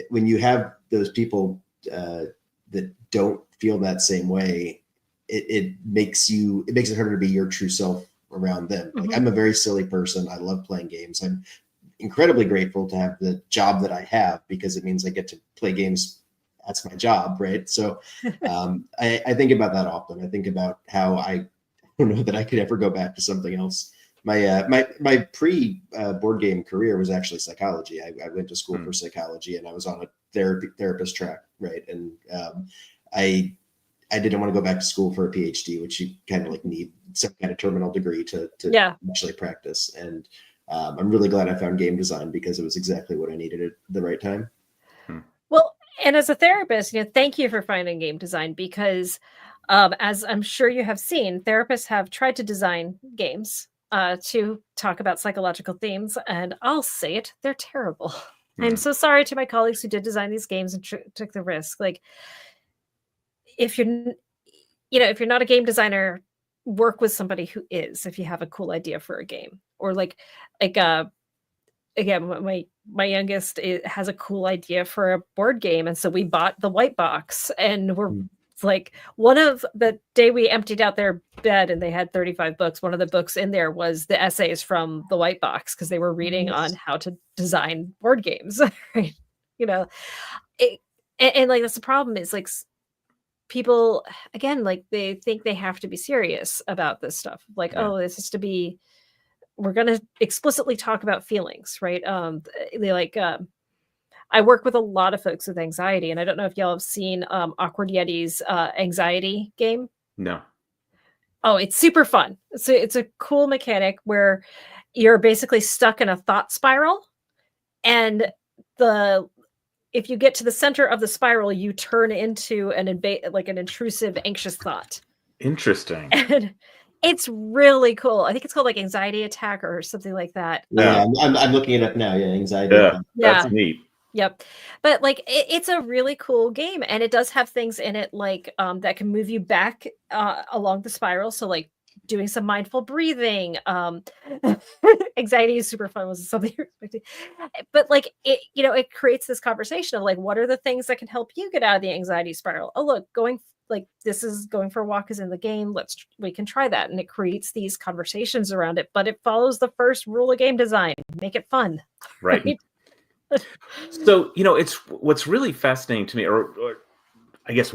when you have those people that don't feel that same way, it makes it harder to be your true self around them. Like I'm a very silly person. I love playing games. I'm incredibly grateful to have the job that I have because it means I get to play games. That's my job, right? So I think about that often. I think about how I don't know that I could ever go back to something else. My pre board game career was actually psychology. I went to school for psychology, and I was on a therapist track, right? And I didn't want to go back to school for a PhD, which you kind of like need some kind of terminal degree to actually practice. And I'm really glad I found game design because it was exactly what I needed at the right time. Well, and as a therapist, thank you for finding game design because as I'm sure you have seen, therapists have tried to design games to talk about psychological themes, and I'll say it, they're terrible. I'm so sorry to my colleagues who did design these games and took the risk. Like, if you're not a game designer, work with somebody who is, if you have a cool idea for a game, or like again, my youngest has a cool idea for a board game, and so we bought the white box, and we're It's like one of the day we emptied out their bed and they had 35 books. One of the books in there was the essays from the White Box because they were reading on how to design board games. Right? You know, and like that's the problem is like people again like they think they have to be serious about this stuff. Like, oh, this is to be. We're going to explicitly talk about feelings, right? They like. I work with a lot of folks with anxiety, and I don't know if y'all have seen Awkward Yeti's anxiety game. No. Oh, it's super fun. It's a cool mechanic where you're basically stuck in a thought spiral, and if you get to the center of the spiral, you turn into an intrusive, anxious thought. Interesting. And it's really cool. I think it's called like Anxiety Attack or something like that. Yeah, I'm looking it up now. Yeah, Anxiety Attack. That's neat. Yep. But like it's a really cool game, and it does have things in it like that can move you back along the spiral. So like doing some mindful breathing. Anxiety is super fun. Was something you're expecting. But like it creates this conversation of like, what are the things that can help you get out of the anxiety spiral? Oh, look, going for a walk is in the game. We can try that. And it creates these conversations around it, but it follows the first rule of game design. Make it fun. Right? So, it's what's really fascinating to me, or I guess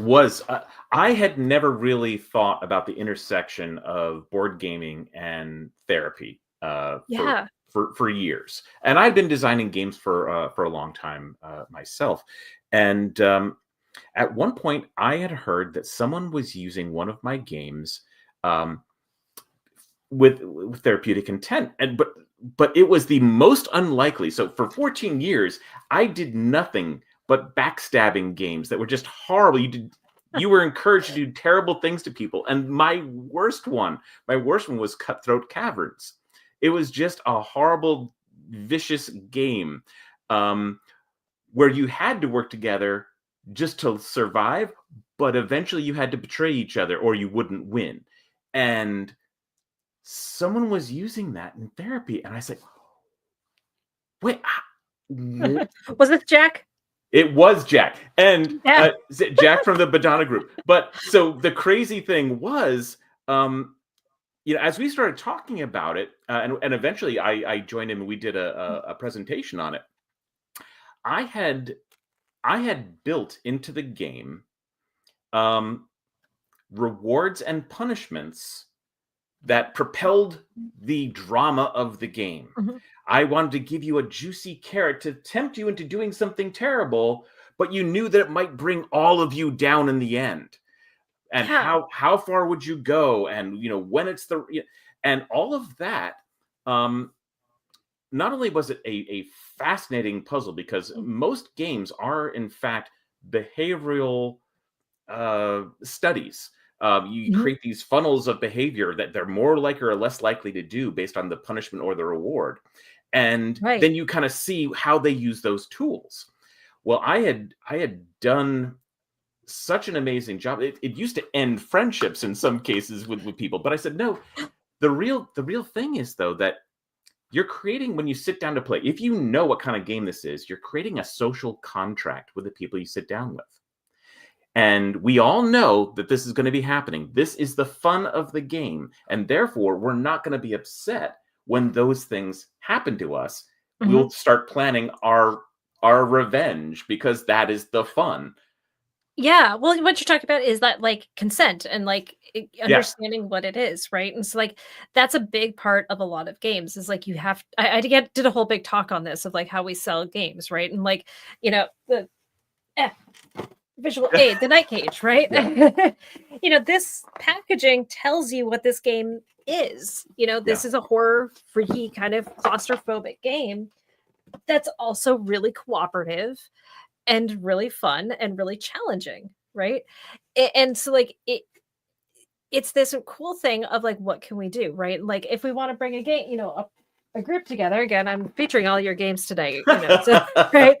I had never really thought about the intersection of board gaming and therapy for years. And I've been designing games for a long time myself. And at one point, I had heard that someone was using one of my games with therapeutic intent, but it was the most unlikely. So for 14 years, I did nothing but backstabbing games that were just horrible. You were encouraged to do terrible things to people. And my worst one was Cutthroat Caverns. It was just a horrible, vicious game where you had to work together just to survive, but eventually you had to betray each other or you wouldn't win. And someone was using that in therapy, and I said, wait, was it Jack? It was Jack, and Jack from the Badana group. But so the crazy thing was, as we started talking about it, and eventually I joined him and we did a presentation on it. I had built into the game rewards and punishments that propelled the drama of the game. Mm-hmm. I wanted to give you a juicy carrot to tempt you into doing something terrible, but you knew that it might bring all of you down in the end. And how far would you go? And when it's and all of that. Not only was it a fascinating puzzle, because most games are in fact behavioral studies. You create these funnels of behavior that they're more likely or less likely to do based on the punishment or the reward. And then you kind of see how they use those tools. Well, I had done such an amazing job. It used to end friendships in some cases with people, but I said, no, the real thing is though, that you're creating, when you sit down to play, if you know what kind of game this is, you're creating a social contract with the people you sit down with. And we all know that this is going to be happening. This is the fun of the game. And therefore, we're not going to be upset when those things happen to us. Mm-hmm. We'll start planning our revenge because that is the fun. Yeah. Well, what you're talking about is that like consent and like understanding what it is. Right. And so like, that's a big part of a lot of games is like, you have, I did a whole big talk on this of like how we sell games. Right. And like, the visual aid, the Night Cage, right? Yeah. This packaging tells you what this game is. This is a horror, freaky, kind of claustrophobic game that's also really cooperative and really fun and really challenging, right? And so like it's this cool thing of like, what can we do, right? Like if we want to bring a game, a group together, again, I'm featuring all your games today, right?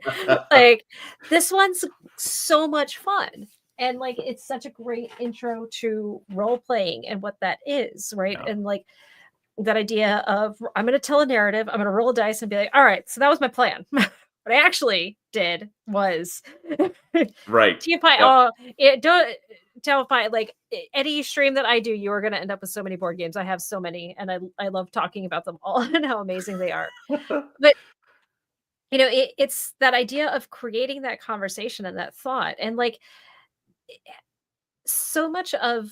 Like this one's so much fun. And like, it's such a great intro to role playing and what that is, right? Yeah. And like that idea of, I'm going to tell a narrative, I'm going to roll a dice and be like, all right, so that was my plan. What I actually did was right. terrified. Like any stream that I do, you are going to end up with so many board games. I have so many, and I love talking about them all and how amazing they are. But it's that idea of creating that conversation and that thought, and like so much of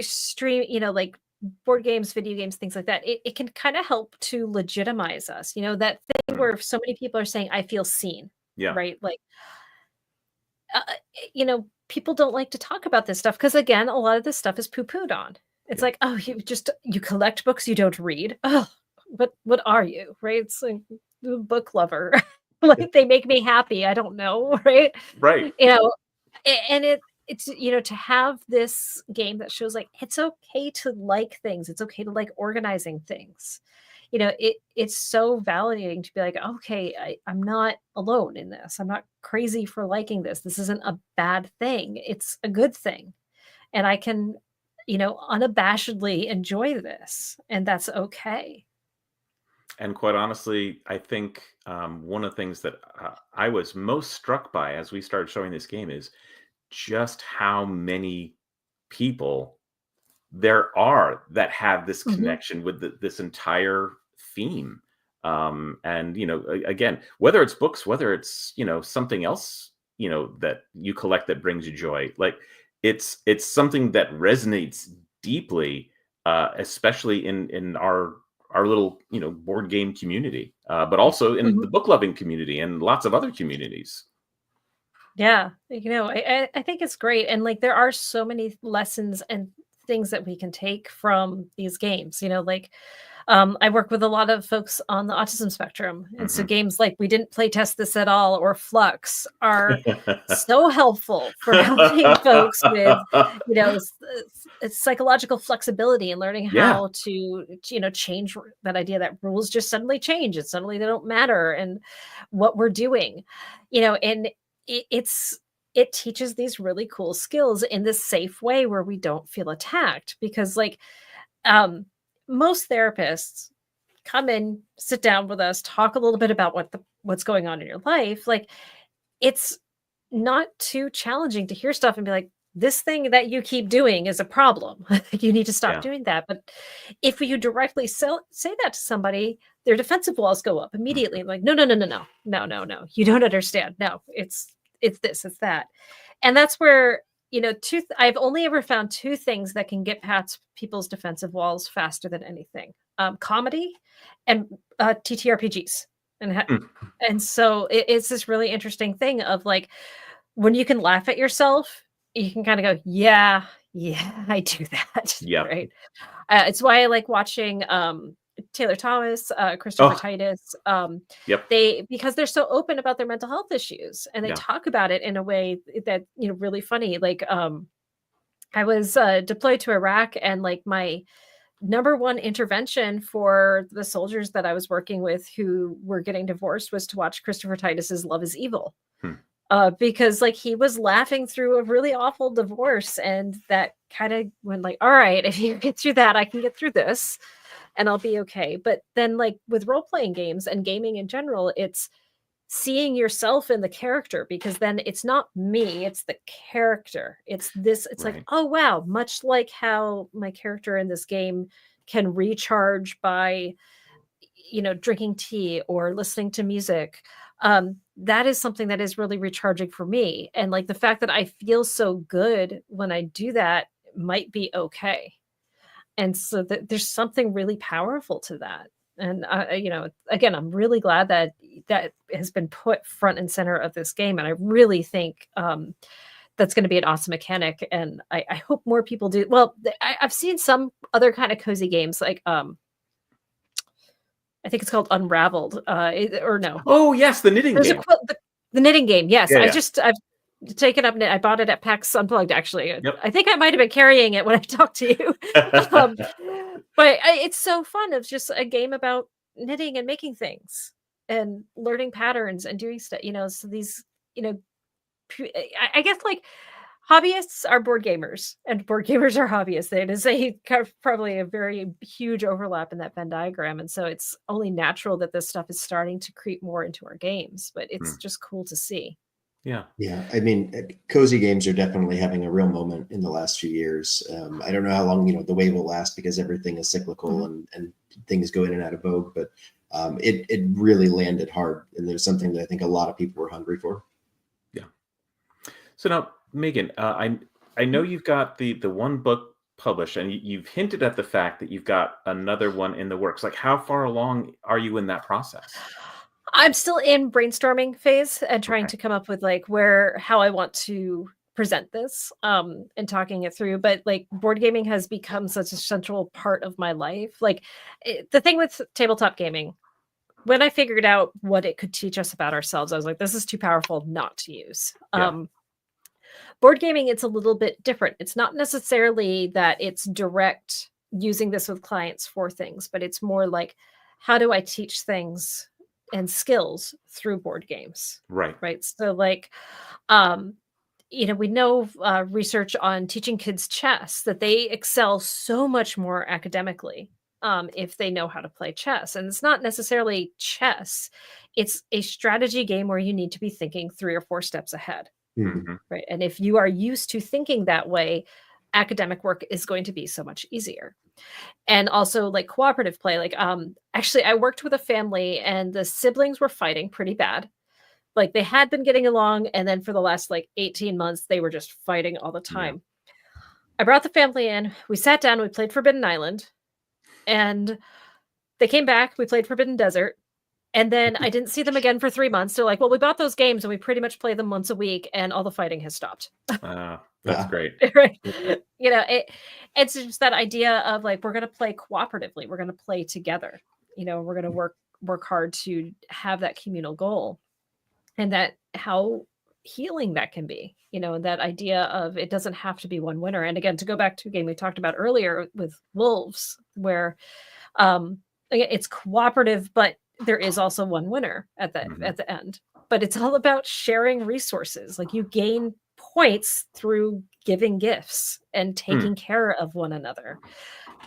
stream, like board games, video games, things like that. It can kind of help to legitimize us. That thing where so many people are saying, "I feel seen," Yeah. right? Like, people don't like to talk about this stuff because, again, a lot of this stuff is poo-pooed on. It's like, oh, you collect books you don't read. Oh, what are you, right? It's like a book lover. Like they make me happy. I don't know, right? Right. And it's to have this game that shows like it's okay to like things. It's okay to like organizing things. It's so validating to be like, okay, I'm not alone in this. I'm not crazy for liking this. This isn't a bad thing. It's a good thing. And I can, unabashedly enjoy this. And that's okay. And quite honestly, I think one of the things that I was most struck by as we started showing this game is just how many people there are that have this connection with this entire theme. And again, whether it's books, whether it's something else that you collect that brings you joy, like it's something that resonates deeply, especially in our little board game community, but also in the book loving community and lots of other communities. Yeah, I think it's great, and like there are so many lessons and things that we can take from these games. Like I work with a lot of folks on the autism spectrum, and so games like We Didn't Play Test This at All or Flux are so helpful for helping folks with psychological flexibility and learning how to change that idea that rules just suddenly change and suddenly they don't matter, and what we're doing, and it teaches these really cool skills in this safe way where we don't feel attacked, because like most therapists come in, sit down with us, talk a little bit about what's going on in your life. Like it's not too challenging to hear stuff and be like, this thing that you keep doing is a problem. You need to stop doing that. But if you directly say that to somebody, their defensive walls go up immediately. Like, no. You don't understand. No, it's this, it's that. And that's where, I've only ever found two things that can get past people's defensive walls faster than anything. Comedy and TTRPGs. And so it's this really interesting thing of like, when you can laugh at yourself, you can kind of go, yeah, I do that. Yeah. Right. It's why I like watching Taylor Thomas, Christopher Titus. Because they're so open about their mental health issues, and they talk about it in a way that really funny. Like I was deployed to Iraq, and like my number one intervention for the soldiers that I was working with who were getting divorced was to watch Christopher Titus's Love is Evil. Because like he was laughing through a really awful divorce, and that kind of went like, all right, if you get through that, I can get through this and I'll be okay. But then like with role-playing games and gaming in general, it's seeing yourself in the character, because then it's not me, it's the character. It's like, oh wow, much like how my character in this game can recharge by drinking tea or listening to music. That is something that is really recharging for me. And like the fact that I feel so good when I do that might be okay. And so there's something really powerful to that. And, again, I'm really glad that has been put front and center of this game. And I really think that's going to be an awesome mechanic. And I hope more people do. Well, I've seen some other kind of cozy games, like I think it's called Unraveled, or no. Oh yes, the knitting game. The knitting game. Yes, I've taken up. I bought it at PAX Unplugged. Actually, I think I might have been carrying it when I talked to you. But it's so fun. It's just a game about knitting and making things and learning patterns and doing stuff. So these, I guess like hobbyists are board gamers and board gamers are hobbyists. It is probably a very huge overlap in that Venn diagram. And so it's only natural that this stuff is starting to creep more into our games, but it's just cool to see. Yeah. Yeah, I mean, cozy games are definitely having a real moment in the last few years. I don't know how long, the wave will last because everything is cyclical and things go in and out of vogue, but it really landed hard. And there's something that I think a lot of people were hungry for. Yeah. So now, Megan, I know you've got the one book published, and you've hinted at the fact that you've got another one in the works. Like, how far along are you in that process? I'm still in brainstorming phase and trying Okay. to come up with like how I want to present this and talking it through. But like board gaming has become such a central part of my life. Like the thing with tabletop gaming, when I figured out what it could teach us about ourselves, I was like, this is too powerful not to use. Yeah. Board gaming, it's a little bit different. It's not necessarily that it's direct using this with clients for things, but it's more like, how do I teach things and skills through board games? Right. Right. So like, we know research on teaching kids chess that they excel so much more academically if they know how to play chess. And it's not necessarily chess. It's a strategy game where you need to be thinking 3 or 4 steps ahead. Mm-hmm. Right. And if you are used to thinking that way, academic work is going to be so much easier. And also like cooperative play, like actually I worked with a family and the siblings were fighting pretty bad. Like they had been getting along, and then for the last like 18 months they were just fighting all the time. I brought the family in, we sat down, we played Forbidden Island, and they came back, we played Forbidden Desert. And then I didn't see them again for 3 months. They're like, well, we bought those games and we pretty much play them once a week and all the fighting has stopped. That's great. Right. It's just that idea of like, we're going to play cooperatively. We're going to play together. We're going to work hard to have that communal goal, and that how healing that can be, and that idea of it doesn't have to be one winner. And again, to go back to a game we talked about earlier with wolves, where it's cooperative, but there is also one winner at the end. But it's all about sharing resources. Like you gain points through giving gifts and taking care of one another.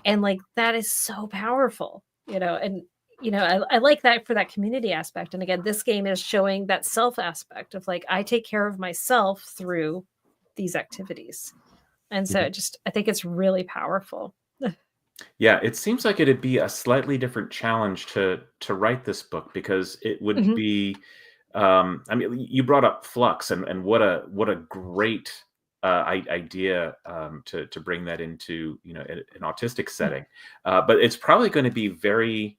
And like that is so powerful, and I like that for that community aspect. And again, this game is showing that self aspect of like, I take care of myself through these activities. And so I think it's really powerful. Yeah, it seems like it'd be a slightly different challenge to write this book, because it would be. I mean, you brought up flux, and what a great idea to bring that into an autistic setting. But it's probably going to be very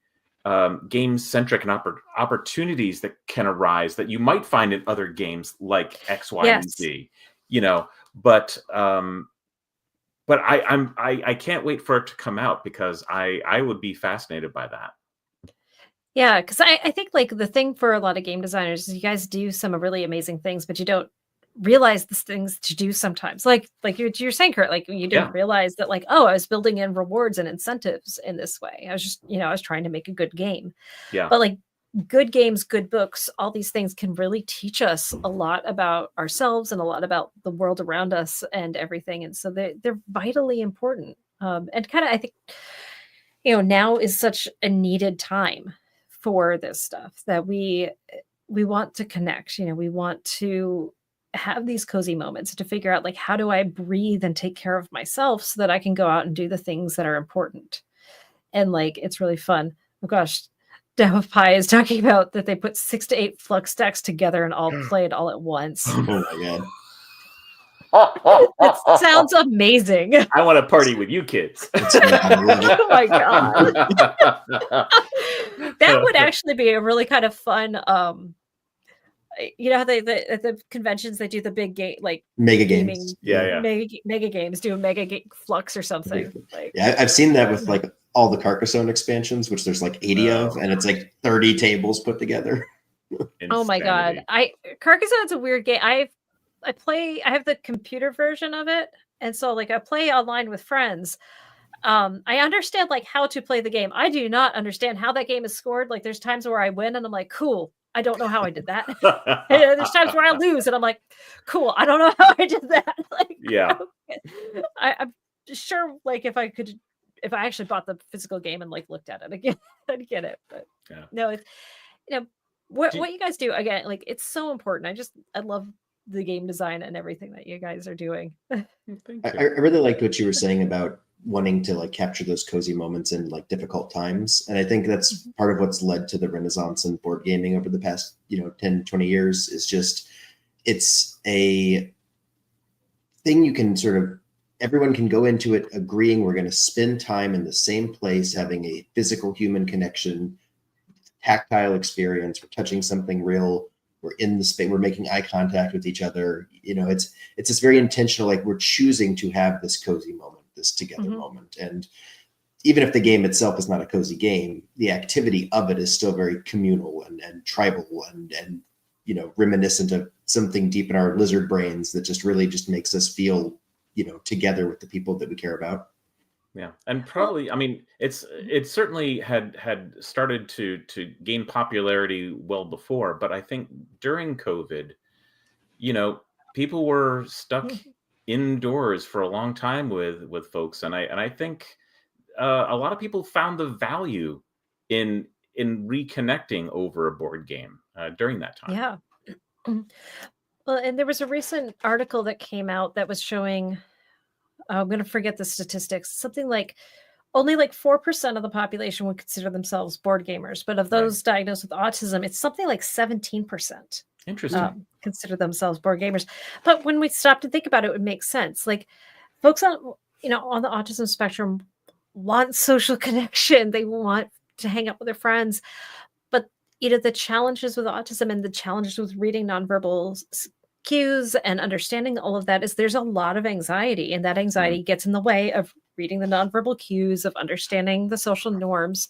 game centric, and opportunities that can arise that you might find in other games like X, Y, and Z. But I can't wait for it to come out, because I would be fascinated by that. Yeah, because I think like the thing for a lot of game designers is you guys do some really amazing things, but you don't realize the things to do sometimes. Like you're saying, Curt, like you didn't realize that like, oh, I was building in rewards and incentives in this way. I was just, I was trying to make a good game. Yeah. But like good games, good books, all these things can really teach us a lot about ourselves and a lot about the world around us and everything. And so they're vitally important. And kind of, I think, now is such a needed time for this stuff, that we want to connect, we want to have these cozy moments to figure out like, how do I breathe and take care of myself so that I can go out and do the things that are important. And like, it's really fun. Oh gosh, Dam of Pie is talking about that they put 6 to 8 flux stacks together and all play it all at once. Oh my God. It sounds amazing. I want to party with you kids. Oh my God. That would actually be a really kind of fun. How they at the conventions they do the big game, like mega gaming, games. Yeah. Mega games, do a flux or something. Like, yeah, I've seen that with like all the Carcassonne expansions, which there's like 80 of, and it's like 30 tables put together. Oh my God. Carcassonne's a weird game. I have the computer version of it. And so like I play online with friends. I understand like how to play the game. I do not understand how that game is scored. Like there's times where I win and I'm like, cool, I don't know how I did that. And there's times where I lose and I'm like, cool, I don't know how I did that. Like, yeah. I'm sure like if I actually bought the physical game and like looked at it again, I'd get it. But no, it's what you guys do again, like it's so important. I love the game design and everything that you guys are doing. Thank I really liked what you were saying about wanting to like capture those cozy moments in like difficult times. And I think that's part of what's led to the renaissance in board gaming over the past, 10, 20 years is just, it's a thing you can sort of, everyone can go into it agreeing we're going to spend time in the same place, having a physical human connection, tactile experience, we're touching something real, we're in the space, we're making eye contact with each other. It's this very intentional, like we're choosing to have this cozy moment, this together moment. And even if the game itself is not a cozy game, the activity of it is still very communal and tribal and reminiscent of something deep in our lizard brains that just really just makes us feel, together with the people that we care about. Yeah, and probably, I mean, it certainly had started to gain popularity well before, but I think during COVID, people were stuck indoors for a long time with folks, and I think a lot of people found the value in reconnecting over a board game during that time. Yeah. Well, and there was a recent article that came out that was showing, I'm going to forget the statistics, something like only like 4% of the population would consider themselves board gamers, but of those diagnosed with autism, it's something like 17%. Interesting. Consider themselves board gamers. But when we stop to think about it, it would make sense. Like folks on the autism spectrum want social connection. They want to hang out with their friends. But the challenges with autism and the challenges with reading nonverbal cues and understanding all of that is there's a lot of anxiety, and that anxiety gets in the way of reading the nonverbal cues, of understanding the social norms.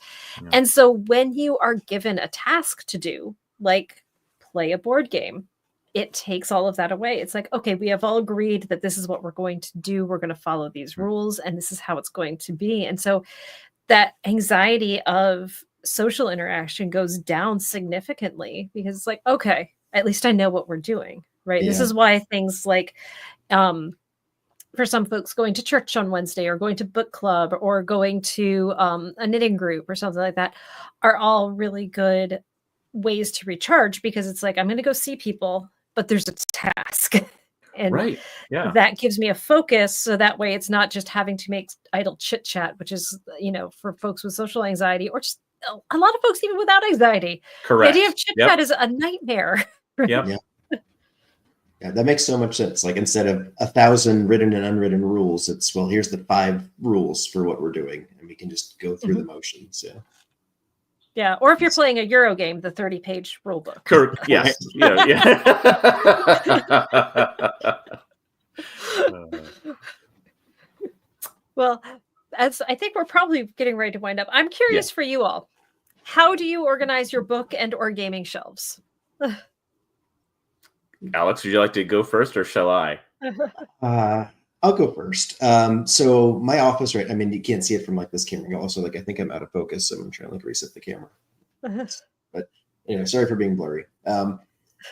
And so when you are given a task to do, like play a board game, it takes all of that away. It's like, okay, we have all agreed that this is what we're going to do. We're going to follow these rules, and this is how it's going to be. And so that anxiety of social interaction goes down significantly because it's like, okay, at least I know what we're doing. Right. Yeah. This is why things like, for some folks, going to church on Wednesday or going to book club or going to a knitting group or something like that are all really good ways to recharge, because it's like, I'm going to go see people, but there's a task. And that gives me a focus. So that way it's not just having to make idle chit chat, which is, for folks with social anxiety or just a lot of folks even without anxiety. Correct. The idea of chit chat is a nightmare. Yep. Yeah, that makes so much sense. Like instead of 1,000 written and unwritten rules, it's, well, here's the 5 rules for what we're doing, and we can just go through the motions. Yeah. Yeah, or if you're playing a Euro game, the 30-page rule book. Curt, yes. Well, as I think we're probably getting ready to wind up, I'm curious for you all. How do you organize your book and or gaming shelves? Alex, would you like to go first, or shall I? I'll go first. So my office, right? I mean, you can't see it from like this camera. Also, like I think I'm out of focus, so I'm trying to like reset the camera. But sorry for being blurry.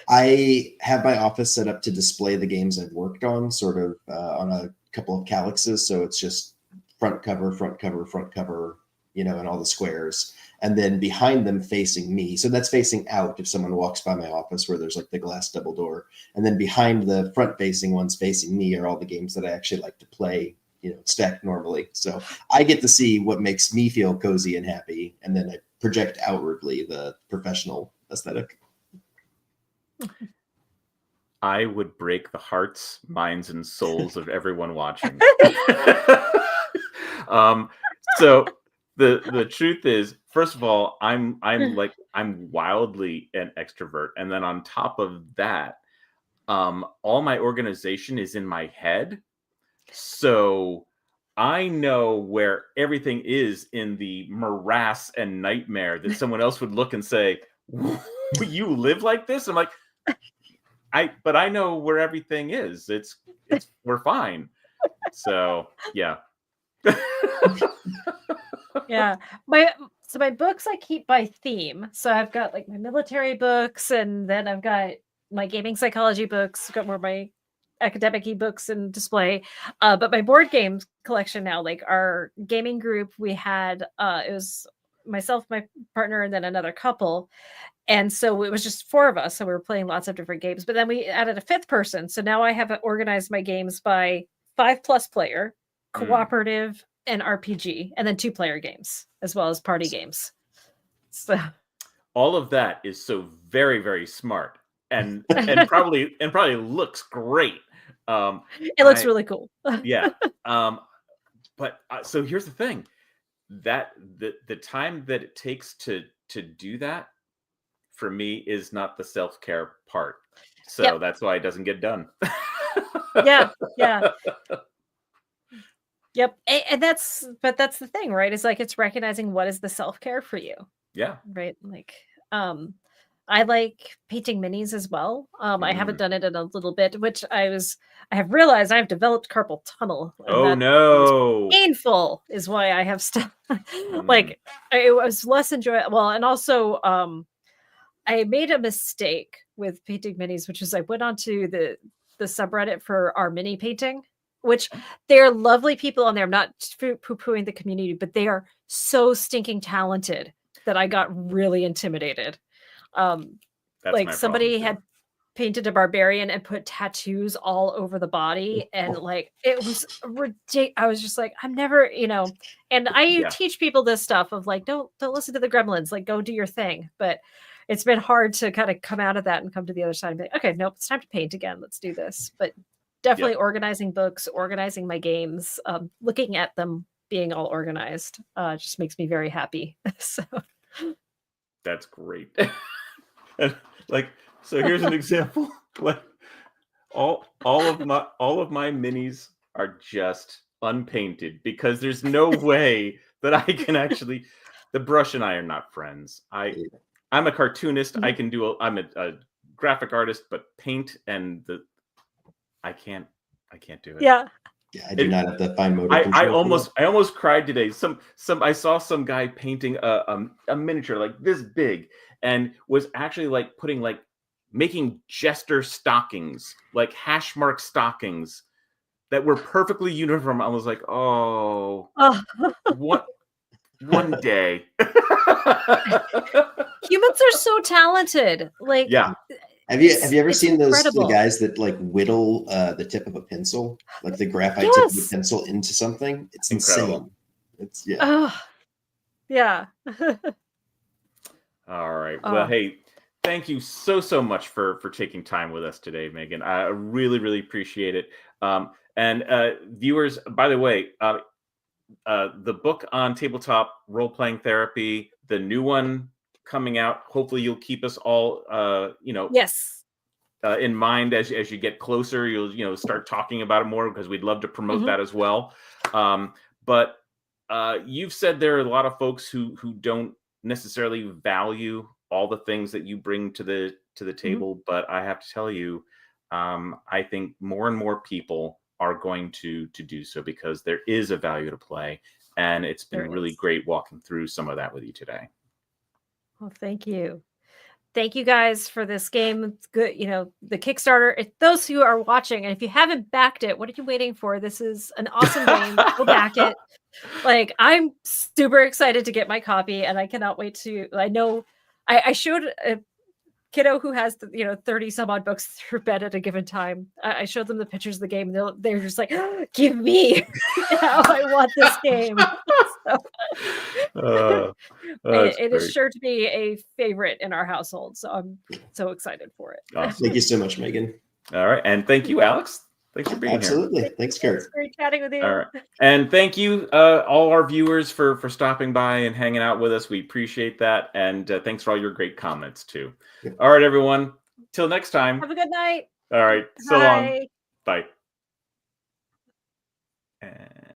I have my office set up to display the games I've worked on, sort of on a couple of calyxes. So it's just front cover, front cover, front cover, and all the squares. And then behind them facing me. So that's facing out if someone walks by my office where there's like the glass double door. And then behind the front facing ones facing me are all the games that I actually like to play, stacked normally. So I get to see what makes me feel cozy and happy. And then I project outwardly the professional aesthetic. I would break the hearts, minds, and souls of everyone watching. So the truth is, first of all, I'm wildly an extrovert, and then on top of that, all my organization is in my head, so I know where everything is in the morass and nightmare that someone else would look and say, "You live like this?" I'm like, but I know where everything is. We're fine. So yeah. Yeah. My books I keep by theme. So I've got like my military books, and then I've got my gaming psychology books, I've got more my academic ebooks and display. But my board games collection now, like our gaming group, we had it was myself, my partner, and then another couple. And so it was just 4 of us. So we were playing lots of different games. But then we added a 5th person. So now I have organized my games by 5+ player, cooperative, and RPG, and then 2-player games, as well as party games. So all of that is so very, very smart, and probably looks great. It looks really cool. Yeah. But so here's the thing, that the time that it takes to do that for me is not the self-care part. So that's why it doesn't get done. Yeah. Yep. And that's the thing, right? It's like, it's recognizing what is the self-care for you. Yeah. Right. Like, I like painting minis as well. I haven't done it in a little bit, which I have realized I've developed carpal tunnel. Oh no. Painful is why I have stuff. Like, it was less enjoyable. Well, and also, I made a mistake with painting minis, which is I went onto the subreddit for our mini painting, which they're lovely people on there. I'm not poo-pooing the community, but they are so stinking talented that I got really intimidated. Like, somebody had painted a barbarian and put tattoos all over the body, and like, it was ridiculous. I was just like, I'm never, and I teach people this stuff of like, don't listen to the gremlins, like, go do your thing. But it's been hard to kind of come out of that and come to the other side and be like, okay, nope, it's time to paint again. Let's do this. But definitely organizing books, organizing my games, looking at them being all organized, just makes me very happy. So that's great. Like, so here's an example. Like, all of my minis are just unpainted because there's no way that I can actually. The brush and I are not friends. I'm a cartoonist. I can do. I'm a graphic artist, but paint and I can't do it. Yeah, I do not have the fine motor control. I almost cried today. I saw some guy painting a miniature like this big, and was actually like making jester stockings, like hash mark stockings that were perfectly uniform. I was like, oh. What one day. Humans are so talented. Like, yeah. Have you ever seen the guys that like whittle the tip of a pencil, like the graphite tip of a pencil into something? It's incredible. Insane. It's yeah. All right. Well, hey, thank you so much for taking time with us today, Megan. I really, really appreciate it. And viewers, by the way, the book on tabletop role-playing therapy, the new one coming out, hopefully you'll keep us all yes, in mind as you get closer. You'll start talking about it more, because we'd love to promote that as well. But you've said there are a lot of folks who don't necessarily value all the things that you bring to the table, but I have to tell you, I think more and more people are going to do so, because there is a value to play, and it's been really great walking through some of that with you today. Well, thank you. Thank you guys for this game. It's good. The Kickstarter, if those who are watching, and if you haven't backed it, what are you waiting for? This is an awesome game. Go back it. Like, I'm super excited to get my copy, and I cannot wait to. I know I showed a kiddo who has 30 some odd books through bed at a given time. I showed them the pictures of the game, and they're just like, give me how I want this game. It is sure to be a favorite in our household, so I'm so excied for it. Awesome. Thank you so much, Megan. All right, and thank you, Alex. Thanks for being here. Absolutely. Thanks, Curt. It's great chatting with you. All right. And thank you, all our viewers, for stopping by and hanging out with us. We appreciate that. And thanks for all your great comments, too. Yeah. All right, everyone. Till next time. Have a good night. All right. So long. Bye.